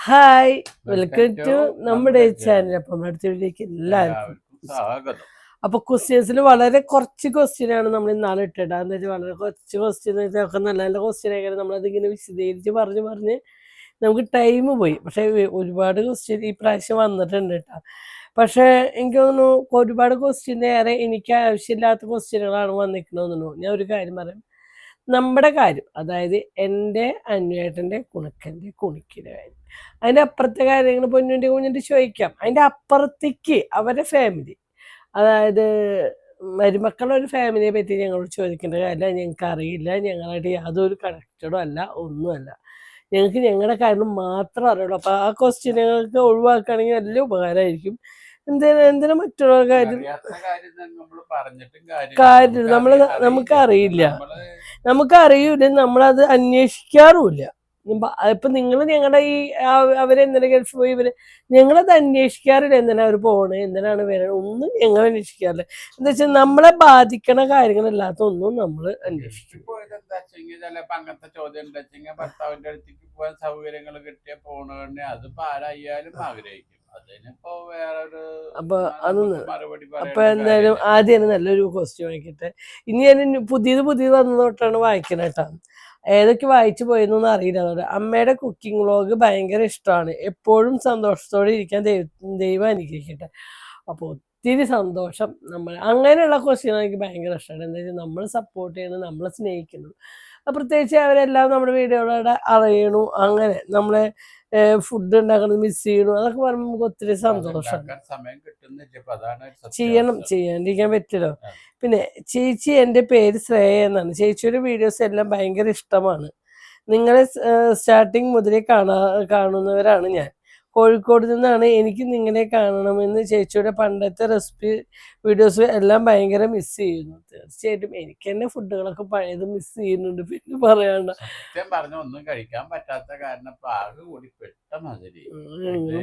Hi, welcome to നമ്മുടെ channel. അപ്പം അടുത്ത വീഡിയോക്ക് എല്ലാവർക്കും സ്വാഗതം. അപ്പൊ ക്വസ്റ്റ്യൻസിൽ വളരെ കുറച്ച് ക്വസ്റ്റ്യനാണ് നമ്മൾ ഇന്നാളെ ഇട്ടിട്ട്. എന്താ വെച്ചാൽ വളരെ കുറച്ച് ക്വസ്റ്റ്യൻ ഒക്കെ നല്ല നല്ല ക്വസ്റ്റ്യൻ ആയി നമ്മളതിങ്ങനെ വിശദീകരിച്ച് പറഞ്ഞ് നമുക്ക് ടൈം പോയി. പക്ഷെ ഒരുപാട് ക്വസ്റ്റ്യൻ ഈ പ്രാവശ്യം വന്നിട്ടുണ്ട് കേട്ടോ. പക്ഷെ എനിക്ക് തോന്നുന്നു ഒരുപാട് ക്വസ്റ്റ്യൻ ഏറെ എനിക്ക് ആവശ്യമില്ലാത്ത ക്വസ്റ്റ്യനുകളാണ് വന്നിരിക്കണമെന്ന് തോന്നുന്നു. ഞാൻ ഒരു കാര്യം പറയാം, നമ്മുടെ കാര്യം, അതായത് എൻ്റെ അന്വേട്ടൻ്റെ കുണുക്കൻ്റെ കുണിക്കിൻ്റെ കാര്യം, അതിൻ്റെ അപ്പുറത്തെ കാര്യങ്ങൾ പൊന്നുൻ്റെ കുഞ്ഞിൻ്റെ ചോദിക്കാം. അതിൻ്റെ അപ്പുറത്തേക്ക് അവരെ ഫാമിലി, അതായത് മരുമക്കളുടെ ഒരു ഫാമിലിയെ പറ്റി ഞങ്ങളോട് ചോദിക്കേണ്ട കാര്യമില്ല. ഞങ്ങൾക്ക് അറിയില്ല, ഞങ്ങളായിട്ട് യാതൊരു കണക്റ്റഡും അല്ല, ഒന്നുമല്ല. ഞങ്ങൾക്ക് ഞങ്ങളുടെ കാര്യം മാത്രം അറിയുള്ളൂ. അപ്പോൾ ആ ക്വസ്റ്റ്യനുകൾക്ക് ഒഴിവാക്കുകയാണെങ്കിൽ വലിയ ഉപകാരമായിരിക്കും. എന്തിനാ മറ്റുള്ള കാര്യം നമുക്കറിയില്ല, നമ്മളത് അന്വേഷിക്കാറുമില്ല. ഇപ്പൊ നിങ്ങൾ ഞങ്ങളുടെ ഈ അവരെന്തിനാ ഗൾഫ് പോയി ഞങ്ങളത് അന്വേഷിക്കാറില്ല. എന്തിനാ അവർ പോണേ, എന്തിനാണ് വരണത്, ഒന്നും ഞങ്ങൾ അന്വേഷിക്കാറില്ല. എന്താ വെച്ചാൽ നമ്മളെ ബാധിക്കണ കാര്യങ്ങളല്ലാത്ത ഒന്നും നമ്മൾ അന്വേഷിക്കും. അങ്ങനത്തെ ചോദ്യം ഉണ്ടെങ്കിൽ ഭർത്താവിന്റെ അടുത്തേക്ക് പോകാൻ സൗകര്യങ്ങൾ കിട്ടിയ പോണേ അതിപ്പോ ആരായാലും ആഗ്രഹിക്കും. അപ്പൊ എന്തായാലും ആദ്യം നല്ലൊരു ക്വസ്റ്റ്യൻ വായിക്കട്ടെ. ഇനി ഞാൻ പുതിയത് വന്നത് തൊട്ടാണ് വായിക്കണ കേട്ടോ. ഏതൊക്കെ വായിച്ചു പോയെന്നൊന്നും അറിയില്ല. അതോടെ അമ്മയുടെ കുക്കിംഗ് വ്ളോഗ് ഭയങ്കര ഇഷ്ടമാണ്. എപ്പോഴും സന്തോഷത്തോടെ ഇരിക്കാൻ ദൈവം അനുഗ്രഹിക്കട്ടെ. അപ്പോൾ ഒത്തിരി സന്തോഷം. നമ്മൾ അങ്ങനെയുള്ള ക്വസ്റ്റ്യൻ എനിക്ക് ഭയങ്കര ഇഷ്ടമാണ്. എന്താ വെച്ചാൽ നമ്മൾ സപ്പോർട്ട് ചെയ്യുന്നത്, നമ്മളെ സ്നേഹിക്കുന്നു, പ്രത്യേകിച്ച് അവരെല്ലാം നമ്മുടെ വീഡിയോകളോടെ അറിയണു. അങ്ങനെ നമ്മളെ ഫുഡ് ഉണ്ടാക്കുന്നത് മിസ് ചെയ്യണു, അതൊക്കെ പറയുമ്പോൾ നമുക്ക് ഒത്തിരി സന്തോഷം. ചെയ്യാണ്ടിരിക്കാൻ പറ്റില്ലോ. പിന്നെ ചേച്ചി, എൻ്റെ പേര് ശ്രേയ എന്നാണ്. ചേച്ചിയുടെ വീഡിയോസ് എല്ലാം ഭയങ്കര ഇഷ്ടമാണ്. നിങ്ങളെ സ്റ്റാർട്ടിങ് മുതലേ കാണുന്നവരാണ് ഞാൻ. കോഴിക്കോട് നിന്നാണ്. എനിക്ക് നിങ്ങളെ കാണണമെന്ന്. ചേച്ചിയുടെ പണ്ടത്തെ റെസിപ്പി വീഡിയോസ് എല്ലാം ഭയങ്കര മിസ് ചെയ്യുന്നു. തീർച്ചയായിട്ടും എനിക്ക് തന്നെ ഫുഡുകളൊക്കെ പഴയത് മിസ് ചെയ്യുന്നുണ്ട്. പിന്നെ പറയാണ്ട, ഒന്നും കഴിക്കാൻ പറ്റാത്ത കാരണം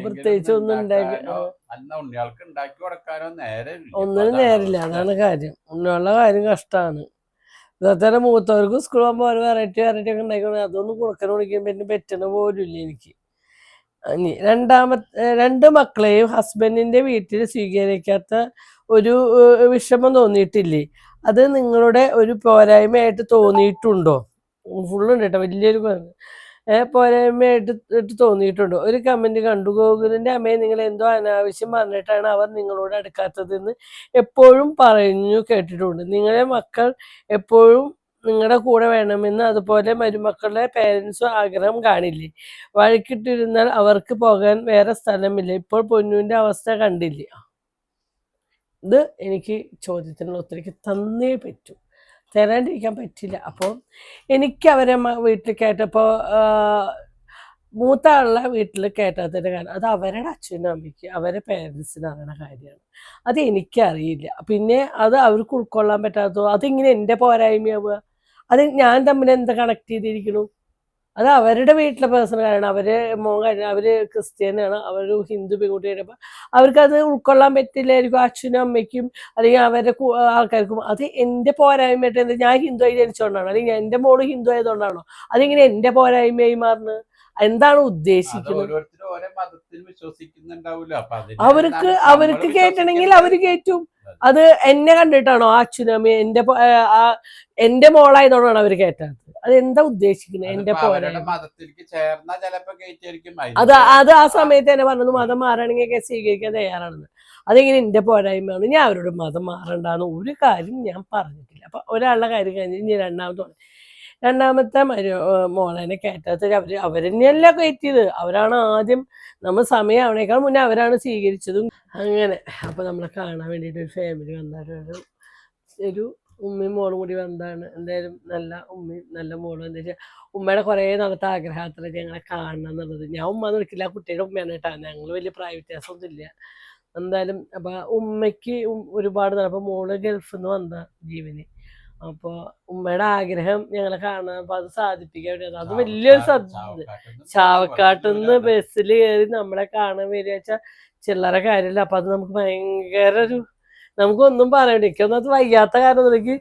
പ്രത്യേകിച്ച് ഒന്നും ഉണ്ടാക്കി കൊടുക്കാനോ ഒന്നിനും നേരില്ല. അതാണ് കാര്യം. ഉള്ള കാര്യം കഷ്ടമാണ്. ഇതേ മൂത്തവർക്ക് സ്കൂൾ പോകുമ്പോൾ ഒരു വെറൈറ്റി ഒക്കെ ഉണ്ടാക്കി അതൊന്നും കൊടുക്കാൻ വിളിക്കുമ്പോൾ പിന്നെ പറ്റണ പോലും ഇല്ല എനിക്ക്. ഇനി രണ്ട് മക്കളെയും ഹസ്ബൻഡിന്റെ വീട്ടിൽ സ്വീകരിക്കാത്ത ഒരു വിഷമം തോന്നിയിട്ടില്ലേ? അത് നിങ്ങളുടെ ഒരു പോരായ്മയായിട്ട് തോന്നിയിട്ടുണ്ടോ? ഫുള്ളുണ്ട് കേട്ടോ, വലിയൊരു പോരായ്മയായിട്ട് തോന്നിയിട്ടുണ്ടോ? ഒരു കമന്റ് കണ്ടു, ഗോകുലിന്റെ അമ്മയെ നിങ്ങൾ എന്തോ അനാവശ്യം പറഞ്ഞിട്ടാണ് അവർ നിങ്ങളോട് അടുക്കാത്തതെന്ന് എപ്പോഴും പറഞ്ഞു കേട്ടിട്ടുണ്ട്. നിങ്ങളെ മക്കൾ എപ്പോഴും നിങ്ങളുടെ കൂടെ വേണമെന്ന്, അതുപോലെ മരുമക്കളുടെ പേരൻസും ആഗ്രഹം കാണില്ലേ? വഴക്കിട്ടിരുന്നാൽ അവർക്ക് പോകാൻ വേറെ സ്ഥലമില്ല. ഇപ്പോൾ പൊന്നുവിന്റെ അവസ്ഥ കണ്ടില്ലേ? ഇത് എനിക്ക് ചോദ്യത്തിനുള്ള ഉത്തരക്ക് തന്നേ പറ്റൂ, തരാണ്ടിരിക്കാൻ പറ്റില്ല. അപ്പോൾ എനിക്ക് അവരെ വീട്ടിൽ കയറ്റപ്പോൾ മൂത്ത ആളുടെ വീട്ടിൽ കയറ്റാത്തതിൻ്റെ കാരണം അത് അവരുടെ അച്ഛനും അമ്മയ്ക്ക്, അവരുടെ പേരൻസിന് അറിയണ കാര്യമാണ്. അത് എനിക്കറിയില്ല. പിന്നെ അത് അവർക്ക് ഉൾക്കൊള്ളാൻ പറ്റാത്തതോ അതിങ്ങനെ എൻ്റെ പോരായ്മയാവുക. അത് ഞാൻ തമ്മിൽ എന്താ കണക്ട് ചെയ്തിരിക്കണു? അത് അവരുടെ വീട്ടിലെ പേഴ്സണലാണ്. അവര് അവര് ക്രിസ്ത്യാനാണ്, അവർ ഹിന്ദു പെൺകുട്ടി കഴിയുമ്പോൾ അവർക്കത് ഉൾക്കൊള്ളാൻ പറ്റില്ലായിരിക്കും, അച്ഛനും അമ്മയ്ക്കും അല്ലെങ്കിൽ അവരുടെ ആൾക്കാർക്കും. അത് എൻ്റെ പോരായ്മയായിട്ട് എന്താ, ഞാൻ ഹിന്ദു ആയി ജനിച്ചുകൊണ്ടാണോ, അല്ലെങ്കിൽ എൻ്റെ മോള് ഹിന്ദു ആയതുകൊണ്ടാണോ അതിങ്ങനെ എൻ്റെ പോരായ്മയായി മാറുന്നത്? എന്താണ് ഉദ്ദേശിക്കുന്നത്? അവർക്ക് കേട്ടണമെങ്കിൽ അവര് കേറ്റും. അത് എന്നെ കണ്ടിട്ടാണോ അച്ഛനും അമ്മയും എന്റെ മോളായതോടാണ് അവര് കേറ്റാത്തത്? അത് എന്താ ഉദ്ദേശിക്കുന്നത്? എന്റെ പോരായ്മ അത് ആ സമയത്ത് തന്നെ പറഞ്ഞത് മതം മാറണമെങ്കിൽ സ്വീകരിക്കാൻ തയ്യാറാണെന്ന്. അതെങ്ങനെ എന്റെ പോരായ്മയാണ്? ഞാൻ അവരോട് മതം മാറണ്ടെന്ന് ഒരു കാര്യം ഞാൻ പറഞ്ഞിട്ടില്ല. അപ്പൊ ഒരാളുടെ കാര്യം കഴിഞ്ഞ് ഇനി രണ്ടാമത്തെ മോളനെ കയറ്റാത്ത അവരെന്നെയല്ല കയറ്റിയത്. അവരാണ് ആദ്യം, നമ്മൾ സമയം ആവണേക്കാൾ മുന്നേ അവരാണ് സ്വീകരിച്ചതും. അങ്ങനെ അപ്പൊ നമ്മളെ കാണാൻ വേണ്ടിയിട്ട് ഒരു ഫാമിലി വന്നവരൊരു ഉമ്മയും മോളും കൂടി വന്നതാണ്. എന്തായാലും നല്ല ഉമ്മയും നല്ല മോളും. എന്താ വെച്ചാൽ ഉമ്മയുടെ കുറേ നാളത്തെ ആഗ്രഹത്തിൽ ഞങ്ങളെ കാണണം എന്നുള്ളത്. ഞാൻ ഉമ്മ നിൽക്കില്ല, കുട്ടിയുടെ ഉമ്മയാണ് കേട്ടോ. ഞങ്ങൾ വലിയ പ്രായ വ്യത്യാസമൊന്നും ഇല്ല. എന്തായാലും അപ്പൊ ഉമ്മയ്ക്ക് ഒരുപാട് അപ്പൊ മോള് ഗൾഫിൽ നിന്ന് വന്ന ജീവന്. അപ്പോൾ ഉമ്മയുടെ ആഗ്രഹം ഞങ്ങളെ കാണാൻ, അപ്പൊ അത് സാധിപ്പിക്കാൻ വേണ്ടി അത് വലിയൊരു ചാവക്കാട്ടുനിന്ന് ബസ്സിൽ കയറി നമ്മളെ കാണാൻ വരിക വെച്ചാൽ ചില്ലറ കാര്യമില്ല. അപ്പൊ അത് നമുക്ക് ഭയങ്കര നമുക്കൊന്നും പറയണ്ട. എനിക്കൊന്നും അത് വയ്യാത്ത കാരണം എനിക്ക്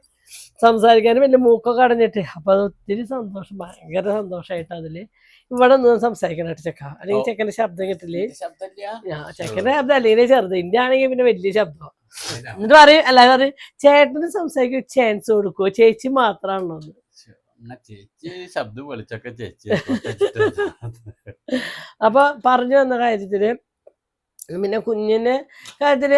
സംസാരിക്കാനും വലിയ മൂക്കൊക്കെ അടഞ്ഞിട്ട്. അപ്പൊ അത് ഒത്തിരി സന്തോഷം, ഭയങ്കര സന്തോഷമായിട്ട് അതില് ഇവിടെ നിന്ന് സംസാരിക്കണായിട്ട് ചെക്ക, അല്ലെങ്കിൽ ചെക്കന്റെ ശബ്ദം കിട്ടില്ലേ, ചെക്കന്റെ ശബ്ദം അല്ലെങ്കിൽ ചെറുത്, ഇന്റെ ആണെങ്കിൽ പിന്നെ വലിയ ശബ്ദം. എന്നിട്ട് പറയും, അല്ലാതെ പറയും ചേട്ടന് സംസാരിക്കാൻ ചാൻസ് കൊടുക്കുവോ, ചേച്ചി മാത്രമാണോ? ചേച്ചി ശബ്ദം വിളിച്ചൊക്കെ ചേച്ചി. അപ്പൊ പറഞ്ഞു വന്ന കാര്യത്തില് പിന്നെ കുഞ്ഞിന്റെ കാര്യത്തില്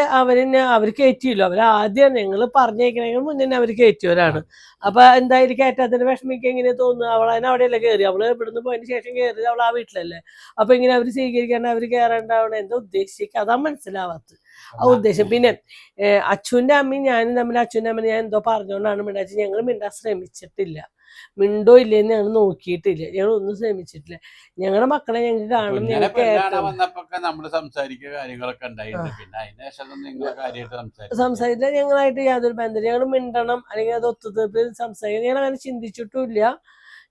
അവർ കയറ്റിയല്ലോ, ആദ്യം നിങ്ങൾ പറഞ്ഞേക്കണെങ്കിൽ മുന്നേ അവർ കയറ്റിയവരാണ്. അപ്പൊ എന്തായാലും കയറ്റാത്തതിന് വിഷമിക്കുക എങ്ങനെയാ തോന്നുന്നു? അവളതിന് അവിടെയല്ലേ കയറി, അവള് ഇവിടുന്ന് പോയതിന് ശേഷം കയറിയത് അവൾ ആ വീട്ടിലല്ലേ. അപ്പൊ ഇങ്ങനെ അവർ സ്വീകരിക്കാണ്ട് അവർ കയറേണ്ടാവണം, എന്താ ഉദ്ദേശിക്കുക, അതാ മനസ്സിലാവാത്തത് ആ ഉദ്ദേശം. പിന്നെ അച്ഛൻ്റെ അമ്മയും ഞാനും തമ്മിൽ, അച്ഛൻ്റെ അമ്മ ഞാൻ എന്തോ പറഞ്ഞുകൊണ്ടാണ് മിണ്ടാച്ചത്, ഞങ്ങൾ മിണ്ടാൻ ശ്രമിച്ചിട്ടില്ല, മിണ്ടോ ഇല്ലേന്ന് ഞങ്ങൾ നോക്കിയിട്ടില്ല, ഞങ്ങൾ ഒന്നും ശ്രമിച്ചിട്ടില്ല. ഞങ്ങളുടെ മക്കളെ ഞങ്ങൾക്ക് കാണണം, ഞങ്ങൾക്ക് സംസാരിച്ചില്ല, ഞങ്ങളായിട്ട് യാതൊരു ബന്ധമില്ല. ഞങ്ങൾ മിണ്ടണം അല്ലെങ്കിൽ അത് ഒത്തുതീർപ്പ് സംസാരിക്കണം ഞങ്ങൾ അങ്ങനെ ചിന്തിച്ചിട്ടുമില്ല,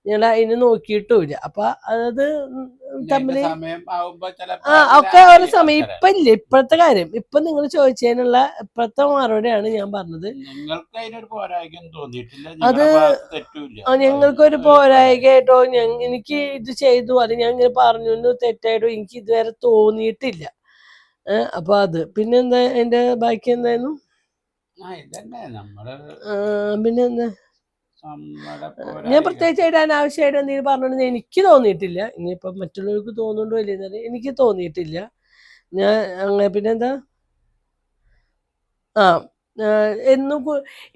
ഞങ്ങൾ അതിന് നോക്കിയിട്ടുമില്ല. അപ്പൊ അത് തമ്മില് ഒക്കെ ഓരോ സമയം ഇപ്പൊ ഇല്ല. ഇപ്പോഴത്തെ കാര്യം ഇപ്പൊ നിങ്ങൾ ചോദിച്ചതിനുള്ള ഇപ്പോഴത്തെ മറുപടിയാണ് ഞാൻ പറഞ്ഞത്. അത് ഞങ്ങൾക്കൊരു പോരായികയായിട്ടോ എനിക്ക് ഇത് ചെയ്തു അത് ഞാൻ ഇങ്ങനെ പറഞ്ഞു തെറ്റായിട്ടോ എനിക്ക് ഇതുവരെ തോന്നിയിട്ടില്ല. അപ്പൊ അത് പിന്നെന്താ എന്റെ ബാക്കി എന്തായിരുന്നു, പിന്നെന്താ ഞാൻ പ്രത്യേകിച്ചായിട്ട് അനാവശ്യമായിട്ട് എന്തെങ്കിലും പറഞ്ഞോണ്ട് എനിക്ക് തോന്നിയിട്ടില്ല. ഇനിയിപ്പം മറ്റുള്ളവർക്ക് തോന്നുന്നുണ്ടോ ഇല്ലെന്നറിയാം, എനിക്ക് തോന്നിയിട്ടില്ല. ഞാൻ അങ്ങനെ പിന്നെന്താ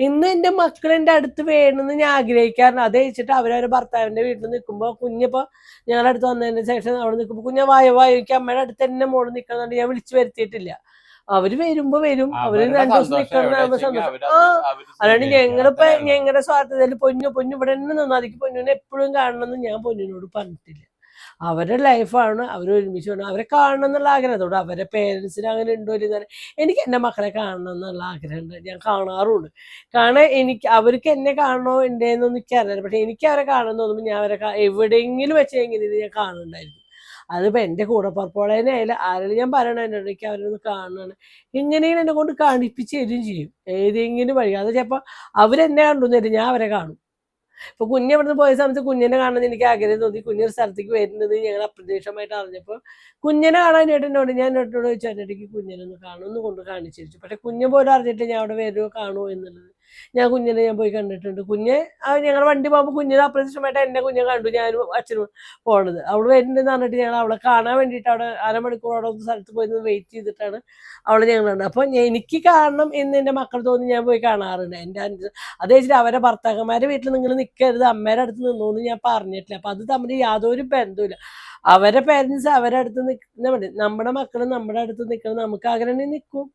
ഇന്ന് എൻ്റെ മക്കൾ എൻ്റെ അടുത്ത് വേണമെന്ന് ഞാൻ ആഗ്രഹിക്കാറുണ്ട്. അത് വെച്ചിട്ട് അവരവരുടെ ഭർത്താവിൻ്റെ വീട്ടിൽ നിൽക്കുമ്പോൾ കുഞ്ഞിപ്പോൾ ഞങ്ങളുടെ അടുത്ത് വന്നതിന് ശേഷം അവിടെ നിൽക്കുമ്പോൾ കുഞ്ഞ വായിക്ക് അമ്മയുടെ അടുത്ത് തന്നെ മോള് നിൽക്കുന്നുണ്ട്, ഞാൻ വിളിച്ചു വരുത്തിയിട്ടില്ല. അവര് വരുമ്പോ വരും, അവര് 2 ദിവസം നിൽക്കണം സന്തോഷം. അല്ലാണ്ട് ഞങ്ങളിപ്പോ ഞങ്ങളുടെ സ്വാർത്ഥതയിൽ പൊന്നു ഇവിടെ തന്നെ നിന്നു അതിക്ക് പൊന്നിനെ എപ്പോഴും കാണണമെന്ന് ഞാൻ പൊന്നിനോട് പറഞ്ഞിട്ടില്ല. അവരുടെ ലൈഫാണ്, അവർ ഒരുമിച്ച് വേണം, അവരെ കാണണം എന്നുള്ള ആഗ്രഹത്തോട്. അവരെ പേരൻസിന് അങ്ങനെ ഉണ്ടോ ഇല്ലെന്ന് എനിക്ക് എൻ്റെ മക്കളെ കാണണം എന്നുള്ള ആഗ്രഹമുണ്ട്, ഞാൻ കാണാറുണ്ട്. കാരണം അവർക്ക് എന്നെ കാണണോ ഉണ്ടേന്നൊന്നും എനിക്കറിയില്ല, പക്ഷെ എനിക്ക് അവരെ കാണണം തോന്നുമ്പോൾ ഞാൻ അവരെ എവിടെയെങ്കിലും വെച്ച് എങ്ങനെ ഞാൻ കാണുന്നുണ്ടായിരിക്കും. അതിപ്പോ എൻ്റെ കൂടെ പുറപ്പോളേനെ ആയാലും ആരെങ്കിലും ഞാൻ പറയണതിൻ്റെ എനിക്ക് അവരൊന്ന് കാണണം, എങ്ങനെയും എന്നെ കൊണ്ട് കാണിപ്പിച്ച് തരും ചെയ്യും, ഏതെങ്കിലും വഴി. അത് ചിലപ്പോൾ അവരെന്നെ കണ്ടുവന്നിട്ട് ഞാൻ അവരെ കാണും. ഇപ്പൊ കുഞ്ഞ് ഇവിടുന്ന് പോയ സമയത്ത് കുഞ്ഞിനെ കാണുന്നത് എനിക്ക് ആഗ്രഹം തോന്നി. കുഞ്ഞൊരു സ്ഥലത്തേക്ക് വരുന്നത് ഞങ്ങൾ അപ്രതീക്ഷിതമായിട്ട് അറിഞ്ഞപ്പോൾ കുഞ്ഞിനെ കാണാൻ ഏട്ടനോട് ഞാൻ ഏട്ടനോട് ചോദിച്ചു, ഏട്ടനിക്ക് കുഞ്ഞിനെ ഒന്ന് കാണുമെന്ന് കൊണ്ട് കാണിച്ചിരിച്ചു. പക്ഷെ കുഞ്ഞ് പോലും അറിഞ്ഞിട്ട് ഞാൻ അവിടെ വരുമോ കാണുമോ എന്നുള്ളത്. കുഞ്ഞിനെ ഞാൻ പോയി കണ്ടിട്ടുണ്ട്. ഞങ്ങൾ വണ്ടി പോകുമ്പോൾ കുഞ്ഞിനെ അപ്രതീക്ഷിതമായിട്ട് എന്നെ കുഞ്ഞെ കണ്ടു, ഞാനും അച്ഛനും പോണത്. അവള് വരുന്നുണ്ടെന്ന് പറഞ്ഞിട്ട് ഞങ്ങൾ അവളെ കാണാൻ വേണ്ടിയിട്ട് അവിടെ അരമണിക്കൂർ അവിടെ ഒന്ന് സ്ഥലത്ത് പോയി വെയിറ്റ് ചെയ്തിട്ടാണ് അവളെ ഞങ്ങൾ കണ്ടത്. അപ്പൊ എനിക്ക് കാണണം എന്ന് എൻ്റെ മക്കൾ തോന്നി ഞാൻ പോയി കാണാറുണ്ട്. എൻ്റെ അത് വെച്ചിട്ട് അവരെ ഭർത്താക്കന്മാരുടെ വീട്ടിൽ നിങ്ങൾ നിൽക്കരുത്, അമ്മേടെ അടുത്ത് നിന്നോന്ന് ഞാൻ പറഞ്ഞിട്ടില്ല. അപ്പൊ അത് തമ്മിൽ യാതൊരു ബന്ധവുമില്ല. അവരെ പേരൻസ് അവരുടെ അടുത്ത് നിൽക്കുന്ന മതി, നമ്മുടെ മക്കൾ നമ്മുടെ അടുത്ത് നിൽക്കണം. നമുക്ക് ആഗ്രഹം നിൽക്കും,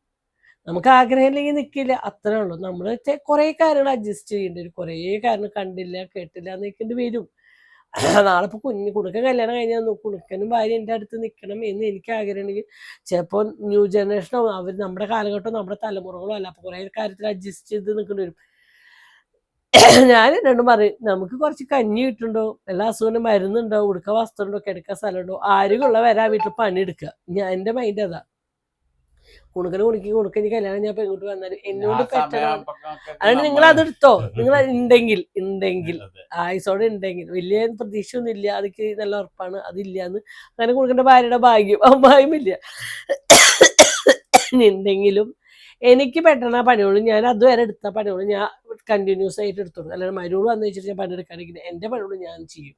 നമുക്ക് ആഗ്രഹം ഇല്ലെങ്കിൽ നിൽക്കില്ല, അത്രേ ഉള്ളൂ. നമ്മൾ കുറെ കാര്യങ്ങൾ അഡ്ജസ്റ്റ് ചെയ്യേണ്ടി വരും, കുറെ കാര്യങ്ങൾ കണ്ടില്ല കേട്ടില്ല നിൽക്കേണ്ടി വരും. നാളെ ഇപ്പൊ കുണുക്കൻ കല്യാണം കഴിഞ്ഞാൽ കുണുക്കനും ഭാര്യ എൻ്റെ അടുത്ത് നിൽക്കണം എന്ന് എനിക്ക് ആഗ്രഹം ഉണ്ടെങ്കിൽ ചിലപ്പോൾ ന്യൂ ജനറേഷനോ അവർ നമ്മുടെ കാലഘട്ടമോ നമ്മുടെ തലമുറകളോ അല്ല, അപ്പൊ കുറെ കാര്യത്തിൽ അഡ്ജസ്റ്റ് ചെയ്ത് നിൽക്കേണ്ടി വരും. ഞാൻ എന്നോട് പറയും, നമുക്ക് കുറച്ച് കഞ്ഞി കിട്ടുന്നുണ്ടോ, എല്ലാ അസുഖനും മരുന്നുണ്ടോ, ഉടുക്ക വസ്ത്രമുണ്ടോ, കിടക്കാൻ സ്ഥലമുണ്ടോ, ആരുള്ള വരാ വീട്ടിൽ പണിയെടുക്കുക. എൻ്റെ മൈൻഡ് അതാ. കുണുക്കന് കല്യാണം ഞാൻ ഇങ്ങോട്ട് വന്നാലും എന്നോട് പറ്റണം. അതുകൊണ്ട് നിങ്ങൾ അതെടുത്തോ, നിങ്ങൾ ഉണ്ടെങ്കിൽ ആയുസോടെ ഉണ്ടെങ്കിൽ, വലിയ പ്രതീക്ഷ ഒന്നും ഇല്ല, അതൊക്കെ നല്ല ഉറപ്പാണ് അതില്ലാന്ന്. അങ്ങനെ കുണുക്കൻ്റെ ഭാര്യയുടെ ഭാഗ്യമില്ല ഉണ്ടെങ്കിലും എനിക്ക് പെട്ടെന്ന് പണിയോളൂ, ഞാൻ അതുവരെ എടുത്ത പണിയോളൂ ഞാൻ കണ്ടിന്യൂസ് ആയിട്ട് എടുത്തോളൂ. അല്ലാണ്ട് മരുവോട് വന്നു വെച്ചിട്ട് ഞാൻ പണിയെടുക്കാണെങ്കിൽ എൻ്റെ പണിയോളൂ ഞാൻ ചെയ്യും.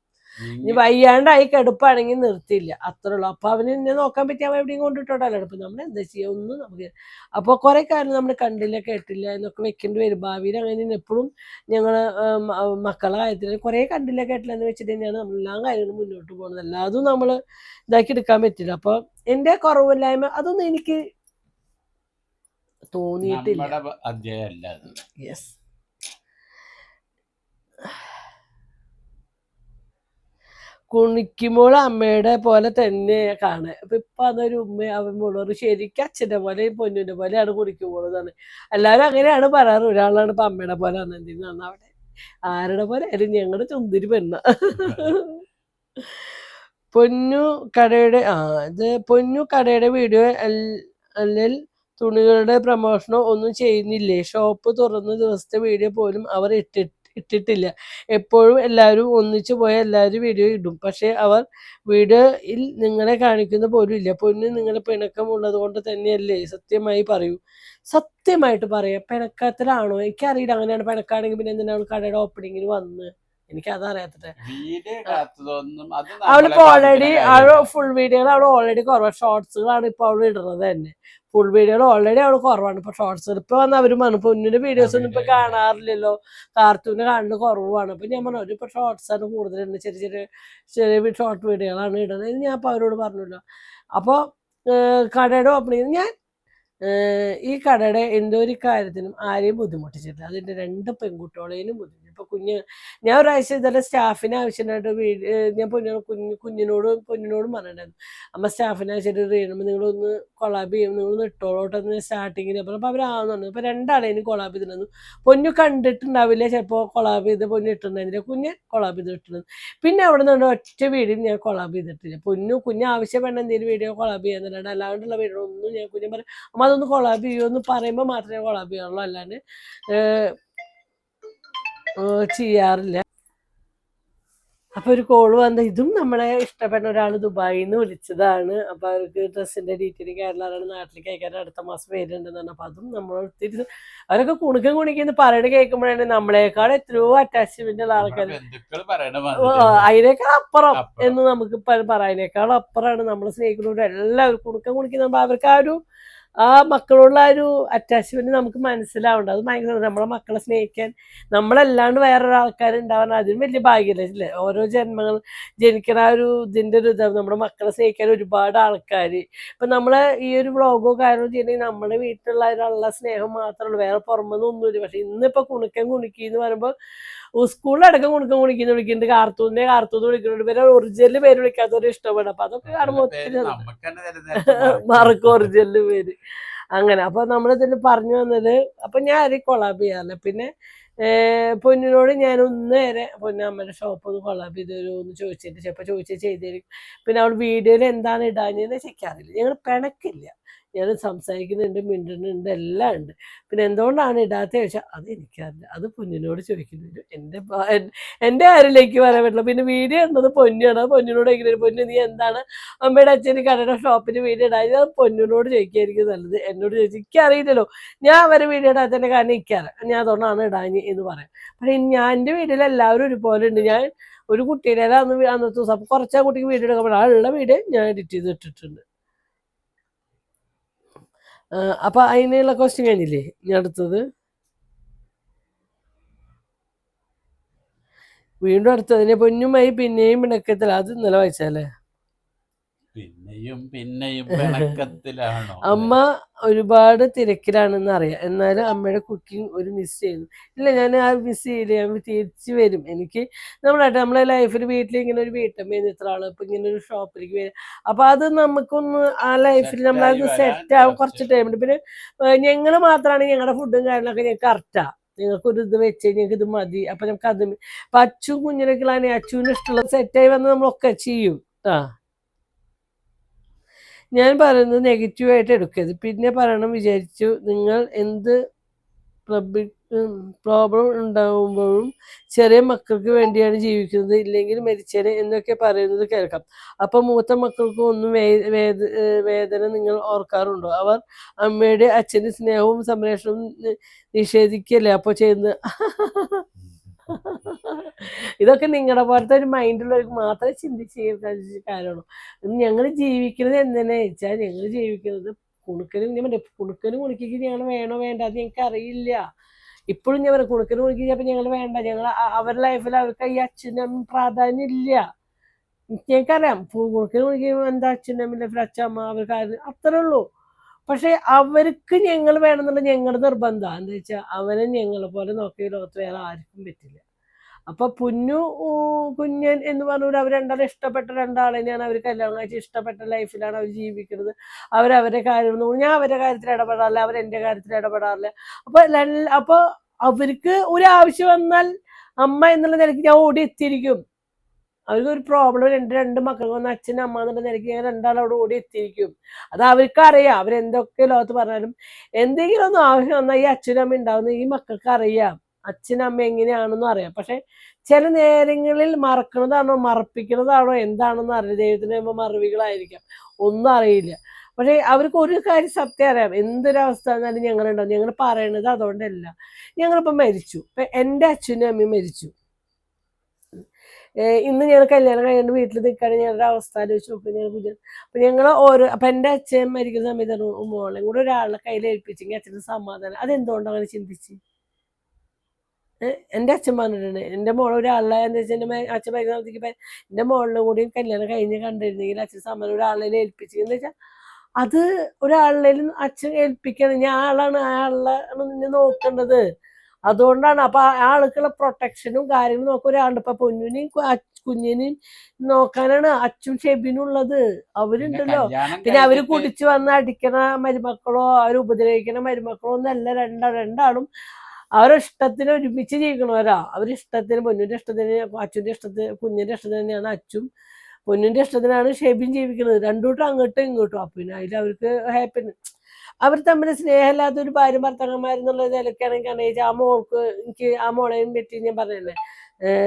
ഇനി വയ്യാണ്ടായി കെടുപ്പാണെങ്കിൽ നിർത്തിയില്ല, അത്രേ ഉള്ളൂ. അപ്പൊ അവന് എന്നെ നോക്കാൻ പറ്റി അവൻ എവിടെയും കൊണ്ടിട്ടോണ്ടല്ലോ. അപ്പൊ നമ്മൾ എന്താ ചെയ്യുക, ഒന്നും നമുക്ക്. അപ്പോൾ കുറെ കാര്യം നമ്മൾ കണ്ടില്ല കേട്ടില്ല എന്നൊക്കെ വെക്കേണ്ടി വരും ഭാവിയിൽ. അങ്ങനെ എപ്പോഴും ഞങ്ങള് മക്കളുടെ കാര്യത്തിൽ കുറെ കണ്ടില്ല കേട്ടില്ല എന്ന് വെച്ചിട്ട് തന്നെയാണ് നമ്മളെല്ലാ കാര്യങ്ങളും മുന്നോട്ട് പോകുന്നത്. എല്ലാതും നമ്മൾ ഇതാക്കി എടുക്കാൻ പറ്റില്ല. അപ്പൊ എൻ്റെ കുറവില്ലായ്മ അതൊന്നും എനിക്ക് തോന്നിയിട്ടില്ല. യെസ്, കുണിക്കുമ്പോൾ അമ്മയുടെ പോലെ തന്നെ കാണുക. അപ്പൊ ഇപ്പൊ അതൊരു അവനോട് ശരിക്കും അച്ഛൻ്റെ പോലെ പൊന്നിന്റെ പോലെയാണ് കുണിക്കുമ്പോൾ എന്നാണ് എല്ലാവരും അങ്ങനെയാണ് പറയാറ്. ഒരാളാണ് ഇപ്പൊ അമ്മയുടെ പോലെ എന്തിനാണ് അവിടെ ആരുടെ പോലെ ആയാലും ഞങ്ങളുടെ ചുന്തിരി പെണ്ണ. പൊന്നു കടയുടെ വീഡിയോ തുണികളുടെ പ്രമോഷനോ ഒന്നും ചെയ്യുന്നില്ലേ? ഷോപ്പ് തുറന്ന ദിവസത്തെ വീഡിയോ പോലും അവർ ഇട്ടിട്ടില്ല. എപ്പോഴും എല്ലാവരും ഒന്നിച്ചു പോയ എല്ലാവരും വീഡിയോ ഇടും. പക്ഷേ അവർ വീഡിയോയിൽ നിങ്ങളെ കാണിക്കുന്ന പോലും ഇല്ല. പൊന്നു, നിങ്ങളെ പിണക്കമുള്ളത് കൊണ്ട് തന്നെയല്ലേ? സത്യമായി പറയൂ. സത്യമായിട്ട് പറയാം, പിണക്കത്തിലാണോ? എനിക്കറിയില്ല. അങ്ങനെയാണ് പിണക്കാണെങ്കിൽ പിന്നെ എന്തിനാണ് കടയുടെ ഓപ്പണിങ്ങിന് വന്ന്? എനിക്കതറിയാത്തത്. അവളിപ്പോ ഓൾറെഡി അവള് ഫുൾ വീഡിയോകൾ അവൾ ഓൾറെഡി കുറവാണ്. ഷോർട്സുകളാണ് ഇപ്പൊ അവൾ ഇടുന്നത് തന്നെ. ഫുൾ വീഡിയോകൾ ഓൾറെഡി അവൾ കുറവാണ്. ഇപ്പൊ ഷോർട്സ് ഇപ്പൊ വന്ന് അവര് പറഞ്ഞു പൊന്നിന്റെ വീഡിയോസ് ഒന്നും ഇപ്പൊ കാണാറില്ലല്ലോ, കാർട്ടൂണ് കാണുന്നത് കുറവാണ്. അപ്പൊ ഞാൻ പറഞ്ഞു അവരിപ്പോ ഷോർട്സ് ആണ് കൂടുതലുണ്ട്, ചെറിയ ചെറിയ ചെറിയ ഷോർട്ട് വീഡിയോകളാണ് ഇടുന്നത്. ഞാൻ അപ്പൊ അവരോട് പറഞ്ഞല്ലോ. അപ്പൊ കടയുടെ ഓപ്പണിങ് ഞാൻ ഈ കടയുടെ എന്തോ ഒരു കാര്യത്തിനും ആരെയും ബുദ്ധിമുട്ടിച്ചിട്ടില്ല. അതിൻ്റെ 2 പെൺകുട്ടികളേനും ബുദ്ധിമുട്ടി. ഇപ്പൊ ഞാൻ ഒരാഴ്ച ഇതെല്ലാം സ്റ്റാഫിന് ആവശ്യമായിട്ട് ഞാൻ പൊന്നിനോടും പറഞ്ഞിട്ടുണ്ടായിരുന്നു. അമ്മ സ്റ്റാഫിന് ആവശ്യമായിട്ട് ചെയ്യുമ്പോൾ നിങ്ങളൊന്ന് കൊളാബ് ചെയ്യും, നിങ്ങളൊന്ന് ഇട്ടോളോട്ടെന്ന് സ്റ്റാർട്ടിങ്ങിന്. അപ്പോൾ അവരാവുന്നുണ്ട്. ഇപ്പൊ 2 ആളേനും കൊളാബ് ചെയ്തിട്ടുണ്ടായിരുന്നു. പൊന്നു കണ്ടിട്ടുണ്ടാവില്ല, ചിലപ്പോൾ കൊളാബ് ചെയ്ത് പൊന്നു ഇട്ടിട്ടുണ്ടായിരുന്നില്ല. കുഞ്ഞ് കൊളാബ് ചെയ്തിട്ടുണ്ടായിരുന്നു. പിന്നെ അവിടെ നിന്ന് ഒറ്റ വീഡിയോ ഞാൻ കൊളാബ് ചെയ്തിട്ടില്ല. കുഞ്ഞ് ആവശ്യപ്പെട്ട എന്തെങ്കിലും വീഡിയോ കൊളാബ് ചെയ്യുന്നുണ്ട്. അല്ലാണ്ടുള്ള വീഡിയോ ഒന്നും ഞാൻ കുഞ്ഞ് പറയും അമ്മ അതൊന്ന് കൊളാബ് ചെയ്യുമെന്ന് പറയുമ്പോൾ മാത്രമേ കൊളാബ് ചെയ്യാറുള്ളൂ, അല്ലാണ്ട് ചെയ്യാറില്ല. അപ്പൊ ഒരു കോള് വന്ന, ഇതും നമ്മളെ ഇഷ്ടപ്പെട്ട ഒരാൾ ദുബായിൽ നിന്ന് വിളിച്ചതാണ്. അപ്പൊ അവർക്ക് ഡ്രസ്സിന്റെ ഡീറ്റെയിൽ കേരളമാണ്, നാട്ടിലേക്ക് അയക്കാൻ അടുത്ത മാസം വരുന്നുണ്ടെന്നാണ്. അപ്പൊ അതും നമ്മളൊത്തിരി അവരൊക്കെ കുണിക്കുന്നു പറയണ കേൾക്കുമ്പോഴാണ് നമ്മളെക്കാൾ എത്രയോ അറ്റാച്ച്മെന്റ് ഉള്ള ആൾക്കാർ, അതിനേക്കാൾ അപ്പുറം എന്ന് നമുക്ക് പറയുന്നേക്കാൾ അപ്പുറമാണ് നമ്മളെ സ്നേഹിക്കുന്നവർ എല്ലാവരും കുണിക്കുമ്പോൾ അവർക്ക് ആ മക്കളോടുള്ള ഒരു അറ്റാച്ച്മെന്റ് നമുക്ക് മനസ്സിലാവുന്നുണ്ട്. അത് ഭയങ്കര നമ്മളെ മക്കളെ സ്നേഹിക്കാൻ നമ്മളല്ലാണ്ട് വേറൊരാൾക്കാരുണ്ടാവാൻ അതിനും വലിയ ഭാഗ്യമല്ലേ. ഓരോ ജനിക്കണ ഇതിന്റെ ഒരു ഇതാണ് നമ്മുടെ മക്കളെ സ്നേഹിക്കാൻ ഒരുപാട് ആൾക്കാർ. ഇപ്പൊ നമ്മളെ ഈ ഒരു വ്ളോഗോ കാര്യമോ ചെയ്യണമെങ്കിൽ നമ്മുടെ വീട്ടിലുള്ള ഒരാളുടെ സ്നേഹം മാത്രമേ ഉള്ളൂ, വേറെ പുറമൊന്നുമില്ല. പക്ഷെ ഇന്നിപ്പോ കുണിക്കി എന്ന് പറയുമ്പോൾ സ്കൂളിലടക്കം കുണിക്കുന്നു വിളിക്കുന്നുണ്ട്, കാർത്തൂന്ന് വിളിക്കുന്നുണ്ട്. ഇവരെ ഒറിജിനൽ പേര് വിളിക്കാത്തവര് ഇഷ്ടപ്പെടും. അപ്പൊ അതൊക്കെ കാണുമ്പോൾ ഒത്തിരി മറക്കും ഒറിജിനൽ പേര്. അങ്ങനെ അപ്പൊ നമ്മളിതിൽ പറഞ്ഞു വന്നത്, അപ്പൊ ഞാൻ ആരെയും കൊളാബ് ചെയ്യാറില്ല. പിന്നെ പൊന്നിനോട് ഞാൻ ഒന്നേരെ പൊന്നമ്മയുടെ ഷോപ്പ് ഒന്ന് കൊളാബ് ചെയ്ത് തരുമോ എന്ന് ചോദിച്ചിട്ട് ചിലപ്പോൾ ചെയ്തിരിക്കും. പിന്നെ അവൾ വീഡിയോയിൽ എന്താണ് ഇടാഞ്ഞെന്ന് ചെക്കാറില്ല. ഞങ്ങൾ പിണക്കില്ല, ഞാൻ സംസാരിക്കുന്നുണ്ട്, മിണ്ടുന്നുണ്ട്, എല്ലാം ഉണ്ട്. പിന്നെ എന്തുകൊണ്ടാണ് ഇടാത്ത ചോദിച്ചാൽ അത് എനിക്കറിയില്ല, അത് പൊന്നിനോട് ചോദിക്കുന്നുണ്ട്. എൻ്റെ ആരിലേക്ക് വരാൻ പറ്റില്ല. പിന്നെ വീഡിയോ ഉണ്ടത് പൊന്നിയാണ്. അത് പൊന്നിനോട് ചോദിക്കുന്നത്, പൊന്നു നീ എന്താണ് അമ്മയുടെ അച്ഛന് കടയുടെ ഷോപ്പിന് വീഡിയോ ഇടാൻ? അത് പൊന്നിനോട് ചോദിക്കായിരിക്കും നല്ലത്, എന്നോട് ചോദിച്ചു എനിക്കറിയില്ലല്ലോ. ഞാൻ അവരെ വീഡിയോ ഇടാത്തതിൻ്റെ കാരണം എനിക്കറിയാം, ഞാൻ അതുകൊണ്ടാണ് ഇടാഞ്ഞ് എന്ന് പറയാം. പക്ഷേ എൻ്റെ വീഡിയോയിൽ എല്ലാവരും ഒരുപോലെ ഉണ്ട്. ഞാൻ ഒരു കുട്ടീൻ്റെ അന്നത്തെ ദിവസം അപ്പോൾ കുറച്ചാ കുട്ടിക്ക് വീഡിയോ എടുക്കാൻ പറ്റില്ല, ഉള്ള വീഡിയോ ഞാൻ എഡിറ്റ് ചെയ്ത് ഇട്ടിട്ടുണ്ട്. അപ്പൊ അതിനുള്ള ക്വസ്റ്റ്യൻ കഴിഞ്ഞില്ലേ? ഇനി അടുത്തത് വീണ്ടും അടുത്തതിനെ പൊന്നുമായി പിന്നെയും പിണക്കത്തില. അത് ഇന്നലെ വായിച്ചാലേ. പിന്നെയും പിണക്കത്തിലാണോ? അമ്മ ഒരുപാട് തിരക്കിലാണെന്ന് അറിയാം, എന്നാലും അമ്മയുടെ കുക്കിംഗ് ഒരു മിസ് ചെയ്യുന്നു. ഇല്ല, ഞാൻ ആ മിസ് ചെയ്യില്ല, ഞാൻ തിരിച്ചു വരും. എനിക്ക് നമ്മളെ ലൈഫിൽ വീട്ടിൽ ഇങ്ങനെ ഒരു വീട്ടമ്മേന്ന് ഇത്ര ആള് ഇപ്പൊ ഇങ്ങനെ ഒരു ഷോപ്പിലേക്ക് വരും. അപ്പൊ അത് നമുക്കൊന്ന് ആ ലൈഫിൽ നമ്മളത് സെറ്റ് ആവും കുറച്ച് ടൈം. പിന്നെ ഞങ്ങൾ മാത്രമാണ് ഞങ്ങളുടെ ഫുഡും കാര്യങ്ങളൊക്കെ ഞങ്ങൾക്ക് കറക്റ്റാ. ഞങ്ങൾക്കൊരു ഇത് വെച്ച് ഞങ്ങൾക്ക് ഇത് മതി. അപ്പൊ നമുക്ക് അത് ഇപ്പൊ അച്ചു കുഞ്ഞിനൊക്കെയാണ് അച്ചുവിന് ഇഷ്ടമുള്ളത് സെറ്റായി വന്ന് നമ്മളൊക്കെ ചെയ്യും. ഞാൻ പറയുന്നത് നെഗറ്റീവായിട്ട് എടുക്കരുത്. പിന്നെ പറയണം വിചാരിച്ചു, നിങ്ങൾ എന്ത് പ്രോബ്ലം ഉണ്ടാകുമ്പോഴും ചെറിയ മക്കൾക്ക് വേണ്ടിയാണ് ജീവിക്കുന്നത്, ഇല്ലെങ്കിൽ മരിച്ചേനെ എന്നൊക്കെ പറയുന്നത് കേൾക്കാം. അപ്പം മൂത്ത മക്കൾക്ക് ഒന്നും വേദന നിങ്ങൾ ഓർക്കാറുണ്ടോ? അവർ അമ്മയുടെ അച്ഛൻ്റെ സ്നേഹവും സംരക്ഷണവും നിഷേധിക്കല്ലേ അപ്പോൾ ചെയ്യുന്നത്? ഇതൊക്കെ നിങ്ങളുടെ പോലത്തെ ഒരു മൈൻഡുള്ളവർക്ക് മാത്രമേ ചിന്തിച്ച് കാര്യമുള്ളൂ. ഞങ്ങൾ ജീവിക്കുന്നത് എന്തിനാ വെച്ചാൽ ഞങ്ങൾ ജീവിക്കുന്നത് കുണുക്കിക്ക് ഞങ്ങൾ വേണോ വേണ്ട അത് ഞങ്ങൾക്ക് അറിയില്ല. ഇപ്പോഴും ഞാൻ പറയാം കുണുക്കിന് കുണിക്കിച്ചപ്പോൾ ഞങ്ങൾ വേണ്ട, ഞങ്ങൾ അവരുടെ ലൈഫിൽ അവർക്ക് ഈ അച്ഛനും പ്രാധാന്യം ഇല്ല. ഞങ്ങൾക്കറിയാം കുണുക്കിന് കുണിക്കുമ്പോൾ എന്താ അച്ഛനും ലൈഫിൽ അച്ഛമ്മ അവർക്ക് അത്രേ ഉള്ളൂ. പക്ഷെ അവർക്ക് ഞങ്ങൾ വേണമെന്നുള്ള ഞങ്ങളുടെ നിർബന്ധം എന്താ വെച്ചാൽ അവനെ ഞങ്ങളെ പോലെ നോക്കിയ ലോകത്ത് വേറെ ആർക്കും പറ്റില്ല. അപ്പൊ കുഞ്ഞൻ എന്ന് പറഞ്ഞാൽ അവർ രണ്ടാളും ഇഷ്ടപ്പെട്ട രണ്ടാളെയാണ് അവർ കല്യാണം കഴിച്ച് ഇഷ്ടപ്പെട്ട ലൈഫിലാണ് അവർ ജീവിക്കുന്നത്. അവരവരുടെ കാര്യങ്ങൾ ഞാൻ അവരുടെ കാര്യത്തിൽ ഇടപെടാറില്ല, അവരെൻ്റെ കാര്യത്തിൽ ഇടപെടാറില്ല. അപ്പൊ അവർക്ക് ഒരു ആവശ്യം വന്നാൽ അമ്മ എന്നുള്ള നിലയ്ക്ക് ഞാൻ ഓടി എത്തിയിരിക്കും. അവർക്കൊരു പ്രോബ്ലം രണ്ട് മക്കൾക്ക് വന്ന് അച്ഛൻ അമ്മ എന്നുള്ള നിലയ്ക്ക് ഞാൻ രണ്ടാളും അവിടെ ഓടി എത്തിയിരിക്കും. അത് അവർക്കറിയാം. അവരെന്തൊക്കെ ലോകത്ത് പറഞ്ഞാലും എന്തെങ്കിലും ഒന്ന് ആവശ്യം വന്നാൽ ഈ അച്ഛനും അമ്മ ഉണ്ടാവുന്ന ഈ മക്കൾക്ക് അറിയാം. അച്ഛനും അമ്മ എങ്ങനെയാണെന്നും അറിയാം. പക്ഷെ ചില നേരങ്ങളിൽ മറക്കണതാണോ മറപ്പിക്കണതാണോ എന്താണെന്ന് അറിയില്ല. ദൈവത്തിന് മുമ്പ് മറവികളായിരിക്കാം. ഒന്നും അറിയില്ല. പക്ഷെ അവർക്ക് ഒരു കാര്യം സത്യം അറിയാം. എന്തൊരവസ്ഥ വന്നാലും ഞങ്ങളുണ്ടാവും. ഞങ്ങൾ പറയണത് അതുകൊണ്ടല്ല. ഞങ്ങളിപ്പോൾ മരിച്ചു. ഇപ്പം എൻ്റെ അച്ഛനും അമ്മയും മരിച്ചു. ഇന്ന് ഞങ്ങൾ കല്യാണം കഴിഞ്ഞിട്ട് വീട്ടിൽ നിൽക്കുകയാണെങ്കിൽ ഞങ്ങളുടെ അവസ്ഥ ആലോചിച്ച് നോക്കും. അപ്പം ഞങ്ങൾ അപ്പം എൻ്റെ അച്ഛൻ മരിക്കുന്ന സമയത്താണ് മോളെയും കൂടെ ഒരാളുടെ കയ്യിൽ ഏൽപ്പിച്ചെങ്കിൽ അച്ഛന് സമാധാനം. അതെന്തുകൊണ്ട് അങ്ങനെ ചിന്തിച്ച്? എൻ്റെ അച്ഛൻ പറഞ്ഞിട്ടുണ്ട്, എൻ്റെ മോൾ ഒരാളെ എന്താ വെച്ചാൽ എൻ്റെ അച്ഛൻ മരിക്കുന്ന സമയത്തേക്ക് എൻ്റെ മോളിലും കൂടി കല്യാണം കഴിഞ്ഞ് കണ്ടിരുന്നെങ്കിൽ അച്ഛൻ സമാധാനം ഒരാളെ ഏൽപ്പിച്ചെന്ന് വെച്ചാൽ അത് ഒരാളിലും അച്ഛൻ ഏൽപ്പിക്കണം. ഞാൻ ആളാണ്, ആ ആളാണ് നിന്നെ നോക്കേണ്ടത്. അതുകൊണ്ടാണ്. അപ്പൊ ആ ആൾക്കുള്ള പ്രൊട്ടക്ഷനും കാര്യങ്ങളും നോക്കാൻ ഒരാളുണ്ട്. ഇപ്പൊ പൊന്നിനെയും കുഞ്ഞിനെയും നോക്കാനാണ് അച്ഛൻ ഷെബിനുള്ളത്. അവരുണ്ടല്ലോ. പിന്നെ അവര് കുടിച്ചു വന്ന് അടിക്കണ മരുമക്കളോ അവര് ഉപദ്രവിക്കണ മരുമക്കളോ ഒന്നല്ല. രണ്ടാളും അവരുടെ ഇഷ്ടത്തിന് ഒരുമിച്ച് ജീവിക്കണവരാ. അവരിഷ്ടത്തിന് പൊന്നിന്റെ ഇഷ്ടത്തിന് അച്ഛൻ്റെ ഇഷ്ടത്തിന് കുഞ്ഞിന്റെ ഇഷ്ടത്തിന് തന്നെയാണ് അച്ഛൻ. പൊന്നിന്റെ ഇഷ്ടത്തിനാണ് ഷെബിൻ ജീവിക്കുന്നത്. രണ്ടൂട്ടും അങ്ങോട്ടും ഇങ്ങോട്ടും. അപ്പൊ പിന്നെ അതിൽ അവർക്ക് ഹാപ്പി. അവർ തമ്മിൽ സ്നേഹമില്ലാത്ത ഒരു ഭാര്യ ഭർത്താക്കന്മാരെന്നുള്ള നിലയ്ക്കാണെങ്കിൽ ആ മോൾക്ക് എനിക്ക് ആ മോളെയും പറ്റി ഞാൻ പറഞ്ഞല്ലേ,